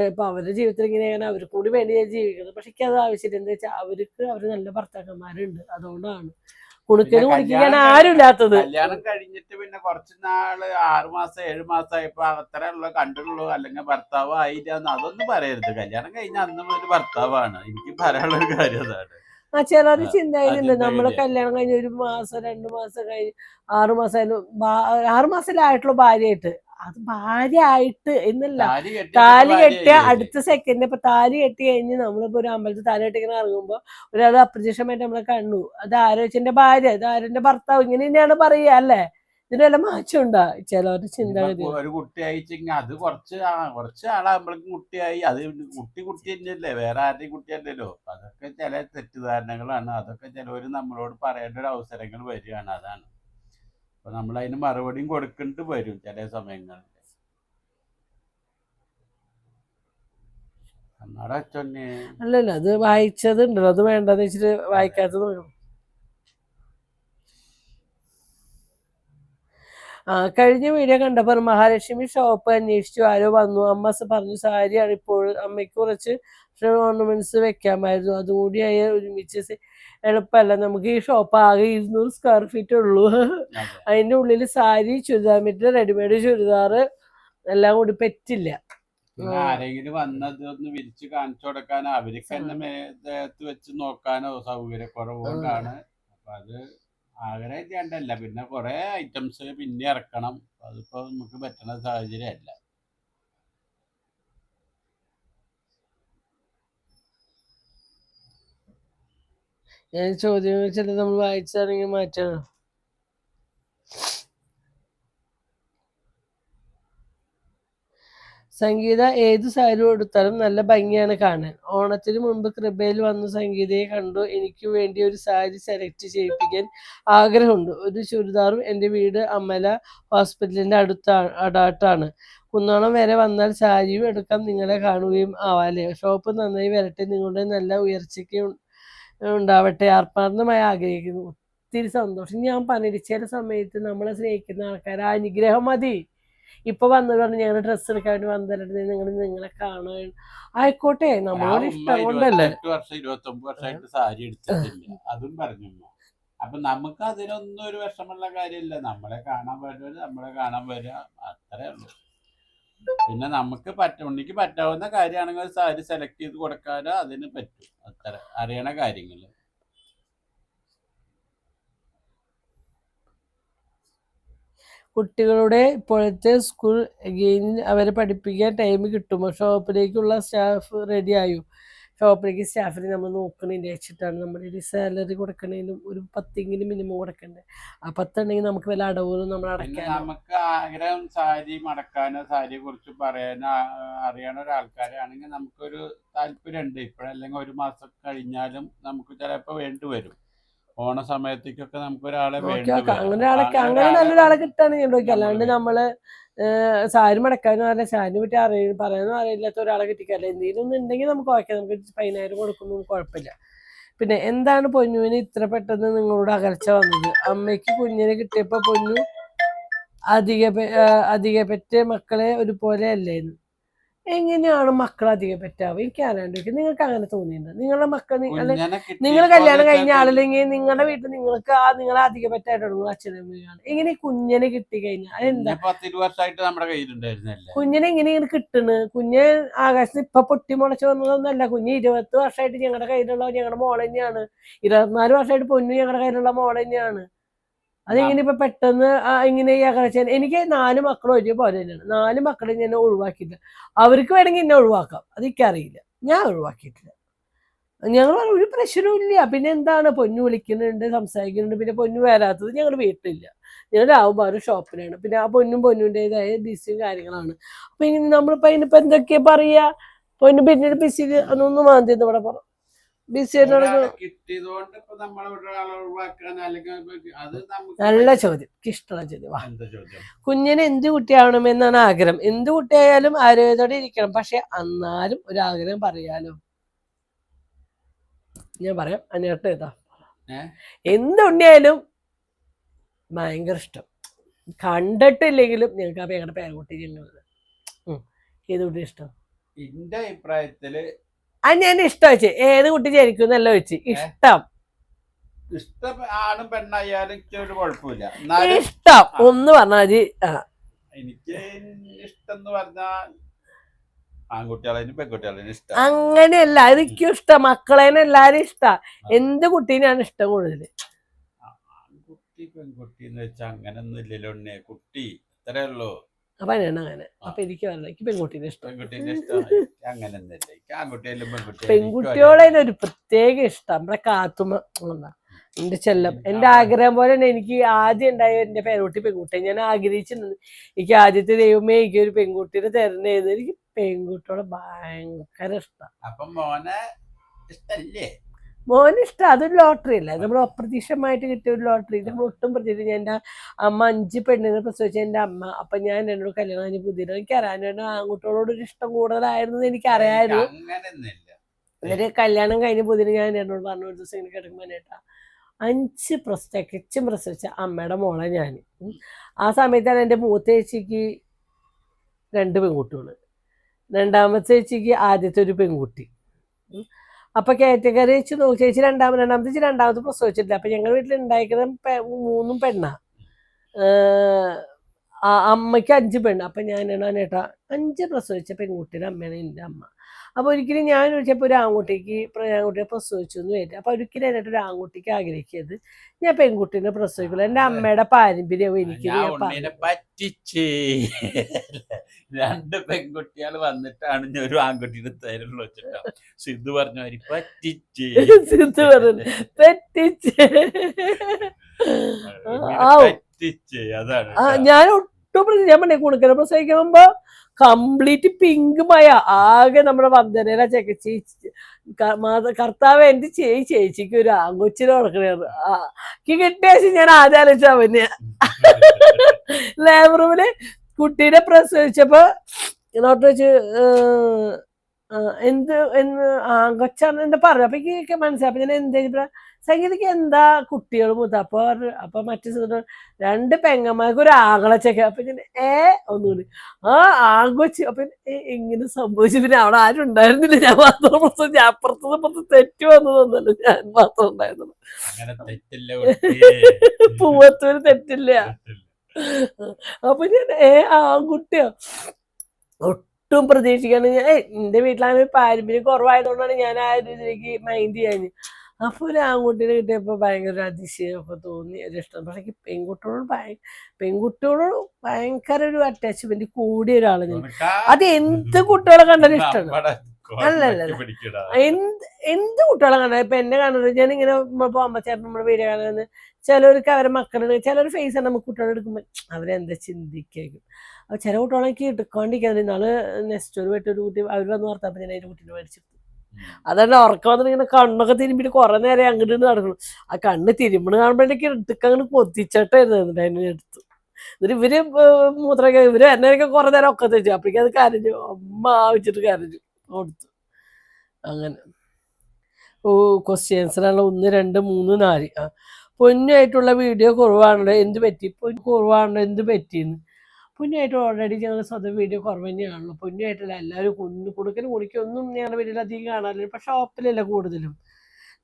ഇപ്പൊ അവരുടെ ജീവിതത്തിൽ ഇങ്ങനെയാണ് അവർക്ക് കൂടി വേണ്ടി ഞാൻ ജീവിക്കുന്നത്. പക്ഷെ എനിക്ക് അത് ആവശ്യമില്ല. എന്താ വെച്ചാൽ അവർക്ക് അവർ നല്ല ഭർത്താക്കന്മാരുണ്ട്. അതുകൊണ്ടാണ് കുണുക്കന് കുടിക്കാൻ ആരും ഇല്ലാത്തത്. കല്യാണം കഴിഞ്ഞിട്ട് പിന്നെ കുറച്ച് നാള് 6 മാസം 7 മാസമായപ്പോ അത്ര ഉള്ള കണ്ടുള്ളൂ, അല്ലെങ്കിൽ ഭർത്താവ് ആയില്ല എന്ന് അതൊന്നും പറയരുത്. കല്യാണം കഴിഞ്ഞ അന്ന് മുതൽ ഭർത്താവാണ്. എനിക്ക് പറയാനുള്ള ഒരു കാര്യം അതാണ്. ചിലര് ചിന്തയുണ്ട് നമ്മള് കല്യാണം കഴിഞ്ഞ് 1 മാസം 2 മാസം കഴിഞ്ഞ് 6 മാസമായാലും 6 മാസത്തിലായിട്ടുള്ള ഭാര്യയായിട്ട്. അത് ഭാര്യ ആയിട്ട് എന്നല്ല, താലി കെട്ടിയ അടുത്ത സെക്കൻഡ്. ഇപ്പൊ താലി കെട്ടി കഴിഞ്ഞ് നമ്മളിപ്പോ ഒരു അമ്പലത്തിൽ താലി കെട്ടിങ്ങനെ ഇറങ്ങുമ്പോ ഒരാൾ അപ്രത്യക്ഷമായിട്ട് നമ്മളെ കണ്ടു, അത് ആരോചിന്റെ ഭാര്യ, ഇത് ആരുടെ ഭർത്താവ്, ഇങ്ങനെ തന്നെയാണ് പറയുക അല്ലേ? ഇതിന് വല്ല മാറ്റം ഉണ്ടാ? ചിലവരുടെ ചിന്താഗതി. ഒരു കുട്ടിയായിച്ചെങ്കിൽ അത് കുറച്ച് ആളാകുമ്പോഴേക്കും കുട്ടിയായി. അത് കുട്ടി തന്നെയല്ലേ, വേറെ ആരുടെയും കുട്ടിയല്ലല്ലോ. അതൊക്കെ ചില തെറ്റിദ്ധാരണകളാണ്. അതൊക്കെ ചിലവർ നമ്മളോട് പറയേണ്ട ഒരു അവസരങ്ങൾ വരികയാണ്. അതാണ്. അപ്പൊ നമ്മൾ അതിന് മറുപടിയും കൊടുക്കേണ്ടി വരും ചില സമയങ്ങളിൽ. എന്നാടാ അച്ഛനെ അല്ലല്ല, അത് വായിച്ചത് ഉണ്ടല്ലോ, അത് വേണ്ടെന്ന് വെച്ചിട്ട് വായിക്കാത്തത്. കഴിഞ്ഞ വീഡിയോ കണ്ടപ്പോൾ മഹാലക്ഷ്മി ഷോപ്പ് അന്വേഷിച്ചു ആരോ വന്നു. അമ്മ പറഞ്ഞു സാരിയാണ് ഇപ്പോൾ. അമ്മയ്ക്ക് കുറച്ച് ഓർണമെന്റ്സ് വെക്കാമായിരുന്നു. അതുകൂടിയായി ഒരുമിച്ച് എളുപ്പമല്ല. നമുക്ക് ഈ ഷോപ്പ് ആകെ 200 സ്ക്വയർ ഫീറ്റ് ഉള്ളൂ. അതിൻ്റെ ഉള്ളിൽ സാരി, ചുരിദാർ മെറ്റീരിയൽ, റെഡിമെയ്ഡ് ചുരിദാർ എല്ലാം കൂടി പറ്റില്ല. ആരെങ്കിലും വന്നതൊന്ന് വിരിച്ച് കാണിച്ചു കൊടുക്കാനോ അവർക്ക് തന്നെ ദേഹത്ത് വെച്ച് നോക്കാനോ സൗകര്യക്കുറവുകൊണ്ടാണ്. അപ്പൊ അത് ആഗ്രഹം ചെയ്യണ്ടല്ല. പിന്നെ കുറെ ഐറ്റംസ് പിന്നെ ഇറക്കണം. അതിപ്പോ നമുക്ക് പറ്റുന്ന സാഹചര്യമല്ല. ഞാൻ ചോദ്യങ്ങൾ ചില നമ്മൾ വായിച്ചാണെങ്കിൽ മാറ്റണം. സംഗീത ഏത് സാരി കൊടുത്താലും നല്ല ഭംഗിയാണ് കാണാൻ. ഓണത്തിന് മുൻപ് കൃപയിൽ വന്ന് സംഗീതയെ കണ്ടു. എനിക്ക് വേണ്ടി ഒരു സാരി സെലക്ട് ചെയ്യിപ്പിക്കാൻ ആഗ്രഹമുണ്ട്. ഒരു ചുരിദാറും. എൻ്റെ വീട് അമല ഹോസ്പിറ്റലിൻ്റെ അടുത്താണ്. കുന്നോളം വരെ വന്നാൽ സാരിയും എടുക്കാം, നിങ്ങളെ കാണുകയും ആവാല്ലേ. ഷോപ്പ് നന്നായി വരട്ടെ, നിങ്ങളുടെ നല്ല ഉയർച്ചയ്ക്ക് ഉണ്ടാവട്ടെ, ആത്മാർത്ഥമായി ആഗ്രഹിക്കുന്നു. ഒത്തിരി സന്തോഷം. ഞാൻ പറഞ്ഞിട്ട് ചില സമയത്ത് നമ്മളെ സ്നേഹിക്കുന്ന ആൾക്കാർ ആ അനുഗ്രഹം മതി. ഇപ്പൊ വന്നതാണ് ഞങ്ങൾ ഡ്രസ്സ് എടുക്കാൻ വേണ്ടി വന്നിട്ട് നിങ്ങളെ കാണാൻ ആയിക്കോട്ടെ, നമ്മളോട് ഇഷ്ടം കൊണ്ടല്ലേ. 28 വർഷം 29 വർഷമായിട്ട് സാരി എടുത്തിട്ടില്ല, അതും പറഞ്ഞു. അപ്പൊ നമുക്ക് അതിനൊന്നും ഒരു വിഷമമുള്ള കാര്യമില്ല. നമ്മളെ കാണാൻ വരിക അത്രേ ഉള്ളൂ. പിന്നെ നമുക്ക് ഉണ്ണിക്ക് പറ്റാവുന്ന കാര്യമാണെങ്കിൽ സാരി സെലക്ട് ചെയ്ത് കൊടുക്കാനോ അതിന് പറ്റും. അത്ര അറിയണ കാര്യങ്ങള്. കുട്ടികളുടെ ഇപ്പോഴത്തെ സ്കൂൾ ഗെയിമിൽ അവരെ പഠിപ്പിക്കാൻ ടൈം കിട്ടുമോ? ഷോപ്പിലേക്കുള്ള സ്റ്റാഫ് റെഡി ആയോ? ഷോപ്പിലേക്ക് സ്റ്റാഫിനെ നമ്മൾ നോക്കണതിൻ്റെ വെച്ചിട്ടാണ് നമ്മുടെ ഒരു സാലറി കൊടുക്കണേലും ഒരു 10 മിനിമം കൊടുക്കണ്ടേ. ആ 10 ഉണ്ടെങ്കിൽ നമുക്ക് വല്ല അടവുകളും നമ്മൾ അടയ്ക്കാൻ. നമുക്ക് ആഗ്രഹം സാരി മടക്കാനോ സാരിയെ കുറിച്ച് പറയാനോ അറിയണ ഒരാൾക്കാരാണെങ്കിൽ നമുക്കൊരു താല്പര്യമുണ്ട്. ഇപ്പോഴല്ലെങ്കിൽ 1 മാസം കഴിഞ്ഞാലും നമുക്ക് ചിലപ്പോൾ വേണ്ടി വരും. ഓണ സമയത്തേക്കൊക്കെ നമുക്ക് ഒരാളെ നോക്കി വേണ്ടി നോക്കാം. വരും. അങ്ങനെ അപ്പൊ ആളൊക്കെ അങ്ങനെ അങ്ങനെ ഒരാളെ നല്ലൊരാളെ കിട്ടുകയാണെങ്കിൽ ഞാൻ നോക്കി. നമ്മൾ അല്ലാണ്ട് വേണം. നമ്മള് സാരി മടക്കാനും അറിയില്ല, സാരിനെ പറ്റി പറയാനും അറിയില്ലാത്ത ഒരാളെ കിട്ടിക്കല്ല. എന്തെങ്കിലും ഒന്നും ഉണ്ടെങ്കിൽ നമുക്ക് ഓക്കെ, നമുക്ക് 10,000 കൊടുക്കുന്നു, കുഴപ്പമില്ല. പിന്നെ എന്താണ് പൊന്നുവിന് ഇത്ര പെട്ടെന്ന് നിങ്ങളോട് അകൽച്ച വന്നത്? അമ്മയ്ക്ക് കുഞ്ഞിനെ കിട്ടിയപ്പോ പൊന്നു അധിക പെറ്റ മക്കളെ ഒരുപോലെ അല്ലേന്ന്. എങ്ങനെയാണ് മക്കൾ അധികം പെറ്റാവുക? എനിക്ക് അറിയാണ്ടിരിക്കും. നിങ്ങൾക്ക് അങ്ങനെ തോന്നിയിട്ടുണ്ട്? നിങ്ങളുടെ മക്കൾ അല്ലെ, കുഞ്ഞിനെ നിങ്ങൾ കിട്ടിയപ്പോന്ന് കല്യാണം വെച്ചാൽ കഴിഞ്ഞ ആളല്ലെങ്കിൽ നിങ്ങളുടെ വീട്ടിൽ നിങ്ങൾക്ക് നിങ്ങളെ അധിക പെറ്റായിട്ടുള്ളൂ അച്ഛനും അമ്മയാണ്. എങ്ങനെ ഈ കുഞ്ഞിനെ കിട്ടി കഴിഞ്ഞാൽ അതെന്താ? കുഞ്ഞ് 10-20 വർഷമായിട്ട് നമ്മുടെ കയ്യിലുണ്ടായിരുന്നല്ലേ. കുഞ്ഞിനെ എങ്ങനെ ഇങ്ങനെ കിട്ടണ്? കുഞ്ഞ് ആകാശത്ത് ഇപ്പൊ പൊട്ടി മുളച്ച് വന്നതൊന്നല്ല. കുഞ്ഞ് 20 വർഷമായിട്ട് ഞങ്ങളുടെ കയ്യിലുള്ള ഞങ്ങളുടെ മോൾ തന്നെയാണ്. 24 വർഷമായിട്ട് പൊന്നു ഞങ്ങളുടെ കയ്യിലുള്ള മോൾ തന്നെയാണ്. അതെങ്ങനെ ഇപ്പൊ പെട്ടെന്ന് ഇങ്ങനെ ഈ അകൽച്ച? എനിക്ക് 4 മക്കളും ഒരുപോലെ തന്നെയാണ്. 4 മക്കളെ ഞാൻ ഒഴിവാക്കിയില്ല. അവർക്ക് വേണമെങ്കിൽ എന്നെ ഒഴിവാക്കാം, അതെനിക്കറിയില്ല. ഞാൻ ഒഴിവാക്കിയിട്ടില്ല. ഞങ്ങൾ ഒരു പ്രശ്നവും ഇല്ല. പിന്നെ എന്താണ്, പൊന്നു വിളിക്കുന്നുണ്ട്, സംസാരിക്കുന്നുണ്ട്. പിന്നെ പൊന്നു വരാത്തത് ഞങ്ങളുടെ വീട്ടിലില്ല. ഞങ്ങൾ രാവും ഒരു ഷോപ്പിലാണ്. പിന്നെ ആ പൊന്നുൻ്റെതായ ബിസിയും കാര്യങ്ങളാണ്. അപ്പൊ ഇനി നമ്മളിപ്പോ അതിനിപ്പോ എന്തൊക്കെയാ പറയാ? പൊന്നു പിന്നീട് ബിസി അതൊന്നും മാന്തിയെന്ന് ഇവിടെ പറ ബിസി ഒരാളെ കിട്ടിയതുകൊണ്ട് ഇപ്പൊ നമ്മളെ ഒരാളെ ഒഴിവാക്കാൻ അല്ലെങ്കിൽ അത് നമുക്ക് നല്ല ചോദ്യം, ഇഷ്ടമുള്ള ചോദ്യം. എന്താ ചോദ്യം? കുഞ്ഞിന് എന്ത് കുട്ടിയാവണമെന്നാണ് ആഗ്രഹം? എന്ത് കുട്ടിയായാലും ആരോഗ്യത്തോടെ ഇരിക്കണം. പക്ഷെ എന്നാലും ഒരു ആഗ്രഹം പറയാലോ. ഞാൻ പറയാം, അനിയട്ട് ഏതാ? എന്ത് ഉണ്ണിയായാലും ഭയങ്കര ഇഷ്ടം. കണ്ടിട്ടില്ലെങ്കിലും ഞങ്ങൾക്ക് ആ ഞങ്ങളുടെ പേരക്കുട്ടി ഞങ്ങളത് ഏത് കുട്ടി ഇഷ്ടം? എന്റെ അഭിപ്രായത്തില് ഞാൻ ഇഷ്ടം വെച്ച് ഏത് കുട്ടി ജനിക്കും എന്നല്ല വെച്ച് ഇഷ്ടം. ഇഷ്ടം ആണും പെണ്ണായാലും ഒരു കുഴപ്പമില്ല. ഇഷ്ടം ഒന്ന് പറഞ്ഞാൽ എനിക്ക് ഇഷ്ടം എന്ന് പറഞ്ഞാൽ ആൺകുട്ടികളായാലും പെൺകുട്ടികളായാലും ഇഷ്ടം. അങ്ങനെയല്ല, എനിക്കും ഇഷ്ടം. മക്കളേനെ എല്ലാരും ഇഷ്ടം. എന്ത് കുട്ടീനാണ് ഇഷ്ടം കൂടുതൽ? ആൺകുട്ടി പെൺകുട്ടി എന്ന് വെച്ചാൽ അങ്ങനൊന്നും ഇല്ലല്ലോ ഉണ്ണേ. കുട്ടി അത്രേ ഉള്ളൂ. അപ്പൊ അങ്ങനെ. അപ്പൊ എനിക്ക് പറഞ്ഞ എനിക്ക് പെൺകുട്ടീനെ ഇഷ്ടം. പെൺകുട്ടീനെ ഇഷ്ടം അങ്ങനെയൊന്നുമില്ല. എനിക്ക് ആൺകുട്ടിയായാലും പെൺകുട്ടിയോളെ ഒരു പ്രത്യേക ഇഷ്ടം. നമ്മുടെ കാത്തുമ്മ എന്റെ ചെല്ലം. എന്റെ ആഗ്രഹം പോലെ തന്നെ എനിക്ക് ആദ്യം ഉണ്ടായ എന്റെ പേരക്കുട്ടി പെൺകുട്ടിയെ ഞാൻ ആഗ്രഹിച്ചിരുന്നത്. എനിക്ക് ആദ്യത്തെ ദൈവമേ എനിക്ക് ഒരു പെൺകുട്ടീനെ തരണേന്ന്. എനിക്ക് പെൺകുട്ടിയോളെ ഭയങ്കര ഇഷ്ടം. അപ്പൊ മോനെ ഇഷ്ടല്ലേ? മോന് ഇഷ്ടം. അതൊരു ലോട്ടറി അല്ല, നമ്മൾ അപ്രതീക്ഷിതമായിട്ട് കിട്ടിയ ഒരു ലോട്ടറി. നമ്മൾ ഒട്ടും പ്രതീക്ഷിച്ചു. ഞാൻ എൻ്റെ അമ്മ 5 പെണ്ണുങ്ങളെ പ്രസവിച്ച എൻ്റെ അമ്മ. അപ്പൊ ഞാൻ എന്നോട് കല്യാണം കഴിഞ്ഞ് പുതിയ എനിക്ക് അറിയാൻ ആൺകുട്ടികളോടൊരു ഇഷ്ടം കൂടുതലായിരുന്നു എനിക്ക് അറിയാമായിരുന്നു. എന്നിട്ട് കല്യാണം കഴിഞ്ഞ് പുതിയ ഞാൻ എന്നോട് പറഞ്ഞു ഒരു ദിവസം ഇങ്ങനെ കിടക്കുമ്പോൾ ഏട്ടാ 5 തികച്ചും പ്രസവിച്ച അമ്മയുടെ മോളെ ഞാൻ. ആ സമയത്താണ് എൻ്റെ മൂത്ത ചേച്ചിക്ക് 2 പെൺകുട്ടികൾ, രണ്ടാമത്തെ ചേച്ചിക്ക് ആദ്യത്തെ ഒരു പെൺകുട്ടി. അപ്പൊ കാറ്റഗറി വെച്ച് നോക്കി ചേച്ചി രണ്ടാമത്തെ പ്രസവിച്ചിട്ടില്ല. അപ്പൊ ഞങ്ങളുടെ വീട്ടിൽ ഉണ്ടായിരിക്കുന്നത് 3 പെണ്ണാ. അമ്മയ്ക്ക് 5 പെണ്ണ്. അപ്പൊ ഞാൻ ഏട്ടാ 5 പ്രസവിച്ച പെൺകുട്ടിയുടെ അമ്മയാണ് എൻ്റെ അമ്മ. അപ്പൊ ഒരിക്കലും ഞാൻ ചോദിച്ചപ്പോൾ ഒരു ആൺകുട്ടിയെ പ്രസവിച്ചു എന്ന് വരും. അപ്പൊ ഒരിക്കലും എന്നിട്ട് ഒരു ആൺകുട്ടിക്ക് ആഗ്രഹിക്കരുത് ഞാൻ പെൺകുട്ടീനെ പ്രസവിക്കുള്ളൂ, എൻ്റെ അമ്മയുടെ പാരമ്പര്യവും എനിക്ക് പറ്റിച്ചേ. 2 പെൺകുട്ടികൾ വന്നിട്ടാണ് ഞാൻ ഒരു ആൺകുട്ടീനെ തരുള്ളൂ വെച്ചിട്ടാ സിദ്ധു പറഞ്ഞ മാതിരി പറ്റിച്ചേ. സിദ്ധു പറഞ്ഞു പറ്റിച്ചേ. അതാണ് ഞാൻ ഒട്ടും ഞാൻ പറഞ്ഞ കുണുക്കനെ പ്രസവിക്കുമ്പോ കംപ്ലീറ്റ് പിങ്ക് മയ ആകെ നമ്മുടെ വന്ദനയില ചകച്ചി കർത്താവ് എന്റെ ചേച്ചിക്ക് ഒരു ആങ്കൊച്ചിനെ കൊടുക്കണായിരുന്നു. കിട്ടിയ ഞാൻ ആദ്യം ആലോചിച്ച അവന് ലേബർ റൂമില് കുട്ടീനെ പ്രസവിച്ചപ്പോ ഡോക്ടർ വെച്ച് ആങ്കൊച്ചാണ് എന്താ പറഞ്ഞു. അപ്പൊ എനിക്ക് മനസ്സിലായി. അപ്പൊ ഞാൻ എന്താ സംഗീതക്ക് എന്താ കുട്ടികൾ മുത. അപ്പൊ മറ്റു 2 പെങ്ങന്മാർക്ക് ഒരു ആങ്ങളച്ചക്ക. അപ്പൊ ഞാൻ ഒന്നുകൂടി ആങ്കൊച്ച്. അപ്പൊ എങ്ങനെ സംഭവിച്ചു? പിന്നെ അവിടെ ആരും ഉണ്ടായിരുന്നില്ല. ഞാൻ മാത്രം ഞാൻ അപ്പുറത്ത് തെറ്റ് വന്നതൊന്നല്ല, ഞാൻ മാത്രം ഉണ്ടായിരുന്നുള്ളൂ. പൂവത്തൂര് തെറ്റില്ല. അപ്പൊ ഞാൻ ആൺകുട്ടിയോ ഒട്ടും പ്രതീക്ഷിക്കാണ്. ഞാൻ എന്റെ വീട്ടിലാണ് പാരമ്പര്യം കുറവായതുകൊണ്ടാണ് ഞാൻ ആ ഒരു ഇതിലേക്ക് മൈൻഡ് ചെയ്യാൻ. അപ്പൊ ഒരു ആൺകുട്ടീനെ കിട്ടിയപ്പോ ഭയങ്കര അതിശയമൊക്കെ തോന്നി, ഒരു ഇഷ്ടം. പക്ഷെ പെൺകുട്ടികളോട് ഭയങ്കര ഒരു അറ്റാച്ച്മെന്റ് കൂടിയ ഒരാള് ഞാൻ. അത് എന്ത് കുട്ടികളെ കണ്ടാലും ഇഷ്ടമാണ്. അല്ലല്ല എന്ത് കുട്ടികളെ കണ്ടാലും. ഇപ്പൊ എന്നെ കാണുന്നത് ഞാനിങ്ങനെ അമ്മച്ചേട്ടൻ നമ്മുടെ വീഡിയോ കാണുന്നത് ചിലവർക്ക് അവരെ മക്കളുടെ ചിലർ ഫേസ് ആണ് നമുക്ക് കുട്ടികളെ എടുക്കുമ്പോൾ അവരെന്താ ചിന്തിക്കും. അപ്പൊ ചില കുട്ടികളെ എനിക്ക് എടുക്കാണ്ടിരിക്കാതെ നാളെ നെക്സ്റ്റ് ഒരു കുട്ടി അവർ വന്ന് വാർത്തപ്പോൾ ഞാൻ അതിന്റെ കുട്ടീനെ മേടിച്ചിട്ടു. അതല്ല ഉറക്കം വന്നിട്ട് ഇങ്ങനെ കണ്ണൊക്കെ തിരുമ്പിട്ട് കുറെ നേരം അങ്ങോട്ട് നടക്കണം. ആ കണ്ണ് തിരുമ്പണ് കാണുമ്പോഴേക്ക് എടുത്തൊക്കെ അങ്ങനെ പൊത്തിച്ചട്ടായിരുന്നു എന്നിട്ട് അതിനെ എടുത്തു. എന്നിട്ട് ഇവര് മൂത്രമൊക്കെ ഇവര് എന്നൊക്കെ കുറെ നേരം ഒക്കെ വെച്ചു. അപ്പോഴേക്കും അത് കരഞ്ഞു, അമ്മ വെച്ചിട്ട് കരഞ്ഞു കൊടുത്തു. അങ്ങനെ ക്വസ്റ്റ്യൻസിനുള്ള 1, 2, 3, 4. പൊന്നുമായിട്ടുള്ള വീഡിയോ കുറവാണല്ലോ, എന്ത് പറ്റി? കുറവാണല്ലോ, എന്ത് പറ്റിയെന്ന്. പൊന്നുമായിട്ട് ഓൾറെഡി ഞങ്ങൾ സ്വന്തം വീഡിയോ കുറവ് തന്നെയാണല്ലോ. പൊന്നുമായിട്ടല്ല എല്ലാവരും കുടുക്കനും കുടിക്കൊന്നും ഞങ്ങളുടെ വീട്ടിൽ അധികം കാണാറില്ല. ഇപ്പം ഷോപ്പിലല്ല കൂടുതലും.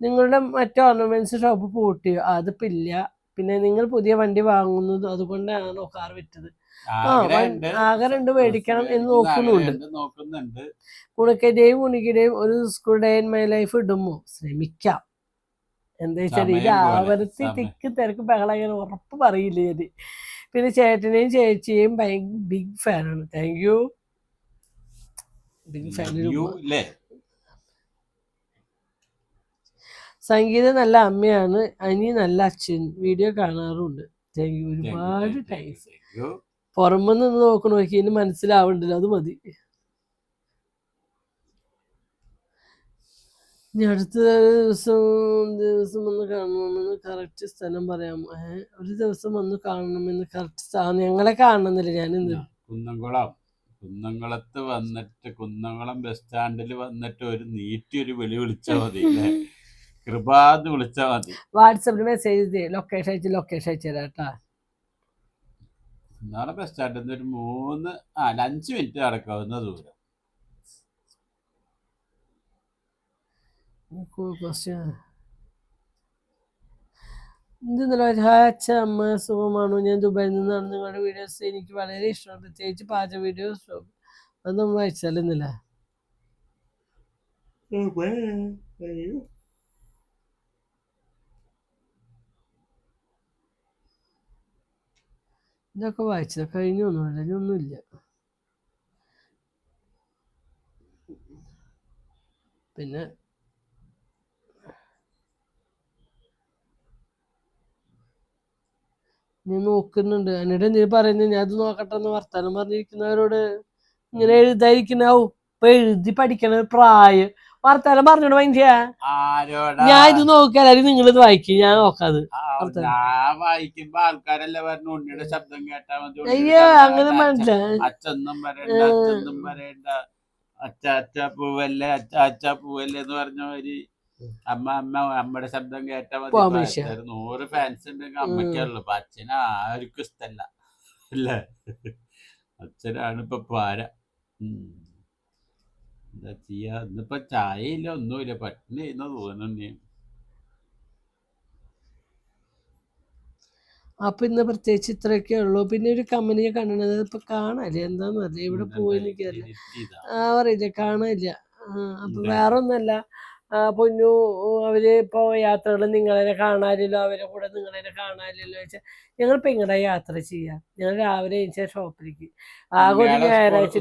നിങ്ങളുടെ മറ്റു ഓർണമെന്റ്സ് ഷോപ്പ് പൂട്ടിയോ? അതിപ്പോൾ ഇല്ല. പിന്നെ നിങ്ങൾ പുതിയ വണ്ടി വാങ്ങുന്നത് അതുകൊണ്ടാണോ കാർ വിറ്റത്? ആകെ 2 മേടിക്കണം എന്ന് നോക്കുന്നുണ്ട്. കുണുക്കൻ്റെയും കുണിക്കിൻ്റെയും ഒരു school day in my life ഇടുമോ? ശ്രമിക്കാം. എന്താ വെച്ചാൽ ഇത് ആവരത്തി തിക്ക് തിരക്ക് ബഹളങ്ങനെ ഉറപ്പ് പറയില്ല ഞാൻ. പിന്നെ ചേട്ടനെയും ചേച്ചിയെയും ബിഗ് ഫാനാണ്. Thank you. Big fan. Sangeetha നല്ല അമ്മയാണ്, അനി നല്ല അച്ഛൻ. വീഡിയോ കാണാറുണ്ട്. താങ്ക് യു, ഒരുപാട് താങ്ക്സ്. പുറമെ നിന്ന് നോക്കി ഇനി മനസ്സിലാവണ്ടല്ലോ, അത് മതി. ഇനി അടുത്ത ദിവസം വന്ന് കാണണമെന്ന് കറക്റ്റ് സ്ഥലം പറയാമോ? ഒരു ദിവസം വന്ന് കാണണമെന്ന് കറക്റ്റ് സ്ഥലം ഞങ്ങളെ കാണണമെന്നില്ല. ഞാൻ കുന്നംകുളത്ത് വന്നിട്ട് കുന്നംകുളം ബസ് സ്റ്റാൻഡിൽ വന്നിട്ട് ഒരു നീറ്റൊരു വിളി വിളിച്ചാൽ മതി. കൃപാന്ന് വിളിച്ചാൽ മതി. വാട്സപ്പിൽ മെസ്സേജ് ലൊക്കേഷൻ അയച്ചു തരാം കേട്ടാ. നാളെ ബസ് സ്റ്റാൻഡിൽ നിന്ന് ഒരു 5 മിനിറ്റ് നടക്കാവുന്ന ദൂരം. അമ്മ സുഖമാണോ? ഞാൻ ദുബായിൽ നിന്നാണ്. നിങ്ങളുടെ വീഡിയോസ് എനിക്ക് വളരെ ഇഷ്ടമാണ്, പ്രത്യേകിച്ച് പാചക വീഡിയോസ്. അത് നമ്മൾ അയച്ചാലെന്നില്ല. ഇതൊക്കെ വായിച്ചത് കഴിഞ്ഞൊന്നുമില്ല, ഇനിയൊന്നുമില്ല. പിന്നെ ഞാൻ നോക്കുന്നുണ്ട്. എന്നിട്ട് എന്തെങ്കിലും പറയുന്നത് ഞാൻ അത് നോക്കട്ടെ എന്ന് വർത്താനം പറഞ്ഞിരിക്കുന്നവരോട് ഇങ്ങനെ എഴുതാതിരിക്കണാവും. ഇപ്പൊ എഴുതി പഠിക്കണ പ്രായം. വർത്താനം പറഞ്ഞോണ്ട് മനുഷ്യ. ഞാൻ ഇത് നോക്കിയാൽ നിങ്ങളിത് വായിക്കും, ഞാൻ നോക്കാത്. വായിക്കുമ്പോ ആൾക്കാരല്ലേ പറഞ്ഞു ഉണ്ണിയുടെ ശബ്ദം കേട്ടാ മതി. അയ്യോ അങ്ങനെ മനസ്സിലായി. അച്ഛനും പറയണ്ട അച്ഛ പൂവല്ലേ അച്ഛ പൂവല്ലേ എന്ന് പറഞ്ഞവര് അമ്മയുടെ ശബ്ദം കേട്ടാ മതി. 100 ഫാൻസ് ഉണ്ടെങ്കിൽ അമ്മയ്ക്കുള്ളു. അപ്പൊ അച്ഛന് ആർക്കും ഇഷ്ടല്ല അല്ലേ? അച്ഛനാണ് ഇപ്പൊ പാര. എന്താ ചെയ്യാ? ഇന്നിപ്പോ ചായയില്ല, ഒന്നുമില്ല, പട്ടിണി ചെയ്യുന്ന തോന്നുന്നു. അപ്പൊ ഇന്ന് പ്രത്യേകിച്ച് ഇത്രയൊക്കെ ഉള്ളൂ. പിന്നെ ഒരു കമ്പനിയെ കണ്ടത് ഇപ്പൊ കാണാല്ലേ, എന്താന്ന് അറിയില്ല, ഇവിടെ പോയി എനിക്കറിയില്ല, അറിയില്ല, കാണില്ല. അപ്പൊ വേറെ ഒന്നല്ല, പൊന്നു അവര് ഇപ്പൊ യാത്രകൾ നിങ്ങളെ കാണാനില്ലോ, അവരെ കൂടെ നിങ്ങളെ കാണാനില്ലല്ലോ വെച്ചാൽ ഞങ്ങളിപ്പോ ഇങ്ങനെ യാത്ര ചെയ്യാം. ഞങ്ങൾ രാവിലെ എണീച്ച ഷോപ്പിലേക്ക് ആകെ ഒരു ഞായറാഴ്ച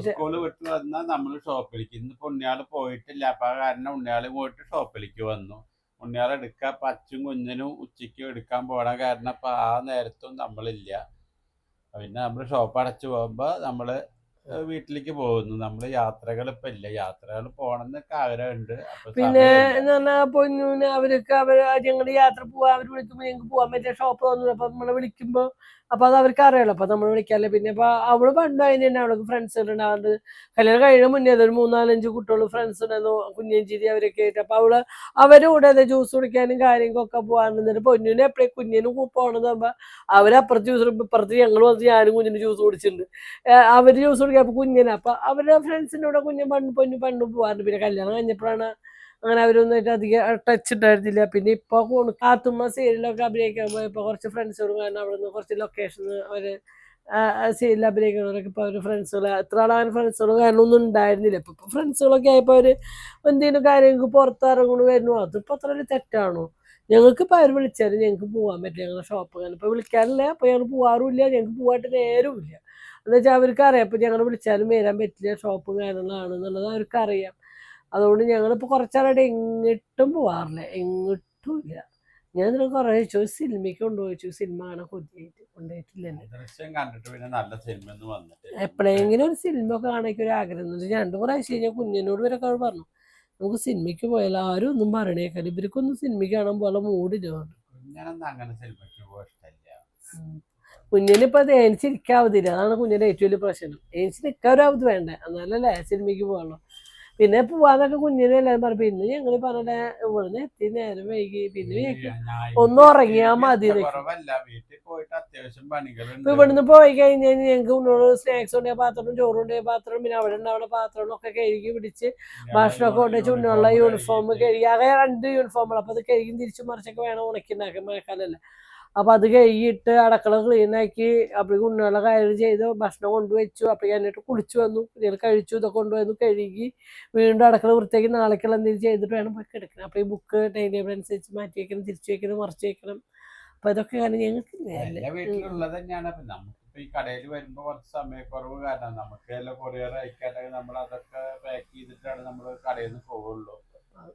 നമ്മള് ഷോപ്പിലേക്ക്. ഇന്ന് ഉണ്ണിയാള് പോയിട്ടില്ല, അപ്പൊ കാരണം ഉണ്ണിയാള് പോയിട്ട് ഷോപ്പിലേക്ക് വന്നു. ഉണ്ണിയാളെ എടുക്കാൻ അച്ഛനും കുഞ്ഞിനും ഉച്ചയ്ക്ക് എടുക്കാൻ പോണ കാരണം അപ്പൊ ആ നേരത്തും നമ്മളില്ല. പിന്നെ നമ്മള് ഷോപ്പ് അടച്ചു പോകുമ്പോ നമ്മള് വീട്ടിലേക്ക് പോകുന്നു. നമ്മള് യാത്രകൾ ഇപ്പൊ ഇല്ല. യാത്രകൾ പോണെന്നൊക്കെ ആഗ്രഹമുണ്ട്. പിന്നെ എന്ന് പറഞ്ഞാൽ പൊന്നൂന് അവർക്ക് ഞങ്ങൾ യാത്ര പോവാ, അവർ വിളിക്കുമ്പോ ഞങ്ങൾക്ക് പോകാൻ പറ്റിയ ഷോപ്പ് തോന്നുന്നു. അപ്പൊ നമ്മളെ വിളിക്കുമ്പോ അപ്പൊ അത് അവർക്ക് അറിയാലോ, അപ്പൊ നമ്മൾ വിളിക്കാല്ലേ. പിന്നെ അപ്പൊ അവള് പണ്ട് അതിന് തന്നെ അവൾക്ക് ഫ്രണ്ട്സുകൾ ഉണ്ടാവാറുണ്ട്. കല്യാണം കഴിഞ്ഞ മുന്നേ അതൊരു 3-4-5 കുട്ടികൾ ഫ്രണ്ട്സ് ഉണ്ടായിരുന്നു, കുഞ്ഞഞ്ചേരി അവരൊക്കെ ആയിട്ട്. അപ്പൊ അവരുടെ കൂടെ അതെ ജ്യൂസ് കുടിക്കാനും കാര്യങ്ങളൊക്കെ പോകാറുണ്ട്. പൊന്നൂന് എപ്പോഴും കുഞ്ഞിനും പോകണമെന്ന് പറയുമ്പോ അവരപ്പുറത്ത് ജ്യൂസ് കുടിക്കും, ഇപ്പുറത്ത് ഞങ്ങൾ വന്ന് ഞാനും കുഞ്ഞിന് ജ്യൂസ് കുടിച്ചിട്ടുണ്ട്. അവര് ജ്യൂസ് കുടിക്കാൻ അപ്പൊ കുഞ്ഞിന് അപ്പൊ അവരുടെ ഫ്രണ്ട്സിൻ്റെ കൂടെ കുഞ്ഞൻ പൊന്നു പോകാറുണ്ട്. പിന്നെ കല്യാണം കഴിഞ്ഞപ്പോഴാണ് അങ്ങനെ അവരൊന്നായിട്ട് അധികം ടച്ച് ഉണ്ടായിരുന്നില്ല. പിന്നെ ഇപ്പൊ കാത്തുമ്മ സീരിയലൊക്കെ അഭിനയിക്കാൻ പോയപ്പോ കുറച്ച് ഫ്രണ്ട്സുകളും, കാരണം അവിടെ നിന്ന് കുറച്ച് ലൊക്കേഷന് അവര് സീരിയൽ അഭിനയിക്കുന്നവരൊക്കെ ഇപ്പൊ അവര് ഫ്രണ്ട്സുകൾ എത്ര ആളാണ് ഫ്രണ്ട്സുകൾ കാരണം ഒന്നും ഉണ്ടായിരുന്നില്ല. ഇപ്പൊ ഫ്രണ്ട്സുകളൊക്കെ ആയപ്പോ അവര് എന്തെങ്കിലും കാര്യങ്ങൾക്ക് പുറത്തിറങ്ങണു വരുന്നു. അതിപ്പോ അത്ര ഒരു തെറ്റാണോ? ഞങ്ങൾക്ക് ഇപ്പൊ അവർ വിളിച്ചാലും ഞങ്ങൾക്ക് പോകാൻ പറ്റില്ല. ഞങ്ങളുടെ ഷോപ്പ് കാരണം ഇപ്പൊ വിളിക്കാറില്ല, അപ്പൊ ഞങ്ങൾ പോകാറുമില്ല, ഞങ്ങൾക്ക് പോകാനായിട്ട് നേരമില്ല. എന്ന് വെച്ചാൽ അവർക്ക് അറിയാം ഇപ്പൊ ഞങ്ങൾ വിളിച്ചാലും വരാൻ പറ്റില്ല, ഷോപ്പും കാര്യങ്ങളാണെന്നുള്ളത് അവർക്ക് അറിയാം. അതുകൊണ്ട് ഞങ്ങളിപ്പോൾ കുറച്ചാളായിട്ട് എങ്ങോട്ടും പോവാറില്ല, എങ്ങോട്ടും ഇല്ല. ഞാൻ ഇതിനെ കുറേ ചോദിച്ചു, സിനിമയ്ക്ക് കൊണ്ടുപോയിച്ചു, സിനിമ കാണാൻ കൊതിയായിട്ട് കൊണ്ടുപോയിട്ടില്ല. എപ്പോഴെങ്കിലും ഒരു സിനിമ ഒക്കെ കാണാൻ ഒരു ആഗ്രഹം. 2 പ്രാവശ്യം ഞാൻ കുഞ്ഞിനോട് വരെ പറഞ്ഞു നമുക്ക് സിനിമയ്ക്ക് പോയാൽ ആരും ഒന്നും പറയണേക്കാൾ ഇവർക്കൊന്നും സിനിമയ്ക്ക് കാണാൻ പോലെ മൂടില്ല. കുഞ്ഞനൊന്നും അങ്ങനെ സിനിമയ്ക്ക് പോകാൻ ഇഷ്ടമില്ല. കുഞ്ഞിനിപ്പോൾ അത് ഏണിച്ചിരിക്കാവതില്ല. അതാണ് കുഞ്ഞിൻ്റെ ഏറ്റവും വലിയ പ്രശ്നം. ഏണിച്ച് നിൽക്കാൻ ഒരു അവധി വേണ്ടേ, എന്നാലല്ലേ സിനിമയ്ക്ക് പോകാനുള്ളൂ. പിന്നെ പോവാന്നൊക്കെ കുഞ്ഞിനെ എല്ലാവരും പറയും. പിന്നെ ഞങ്ങൾ പറഞ്ഞേ ഇവിടുന്ന് എത്തി നേരം വൈകി. പിന്നെ ഒന്ന് ഉറങ്ങിയാൽ മതി. വീട്ടിൽ പോയിട്ട് അത്യാവശ്യം ഇപ്പൊ പണികളുണ്ട്. ഇവിടുന്ന് പോയി കഴിഞ്ഞ് കഴിഞ്ഞാൽ ഞങ്ങൾക്ക് ഉള്ളോട് സ്നാക്സ് കൊണ്ടുപോയ പാത്രം, ചോറ് കൊണ്ടുപോയ പാത്രം, പിന്നെ അവിടെ ഉണ്ടാവുന്ന പാത്രങ്ങളൊക്കെ കഴുകി പിടിച്ച് ഭക്ഷണമൊക്കെ കൊണ്ടുവച്ച് ഉള്ള യൂണിഫോം കഴുകി. ആകെ 2 യൂണിഫോമുകൾ. അപ്പോൾ അത് കഴുകി തിരിച്ചു മറിച്ചൊക്കെ വേണം ഉണക്കിണ്ടാക്കാൻ, മഴക്കാലമല്ല. അപ്പോൾ അത് കഴുകിയിട്ട് അടക്കള ക്ലീനാക്കി അപ്പോഴേക്കും ഉണ്ണുള്ള കാര്യം ചെയ്ത് ഭക്ഷണം കൊണ്ടുവച്ചു. അപ്പോൾ എന്നിട്ട് കുളിച്ചു വന്നു, കുട്ടികൾ കഴിച്ചു, ഇതൊക്കെ കൊണ്ടുവന്നു കഴുകി വീണ്ടും അടക്കള വൃത്തിയാക്കി നാളേക്കുള്ള എന്തെങ്കിലും ചെയ്തിട്ട് വേണം പോയി കിടക്കണം. അപ്പോൾ ഈ ബുക്ക് ടൈം ടേബിൾ അനുസരിച്ച് മാറ്റി വയ്ക്കണം, തിരിച്ചു വയ്ക്കണം, മറിച്ച് വയ്ക്കണം. അപ്പോൾ ഇതൊക്കെ കാരണം ഞങ്ങൾക്ക് എല്ലാ വീട്ടിലുള്ളത് തന്നെയാണ്. അപ്പൊ നമുക്കിപ്പോ ഈ കടയിൽ വരുമ്പോ കുറച്ച് സമയക്കുറവ് കാരണം നമുക്ക് എല്ലാം കൊറിയർ അയക്കാനായി നമ്മൾ അതൊക്കെ പാക്ക് ചെയ്തിട്ടാണ് നമ്മൾ കടയിൽ നിന്ന് പോവുള്ളൂ.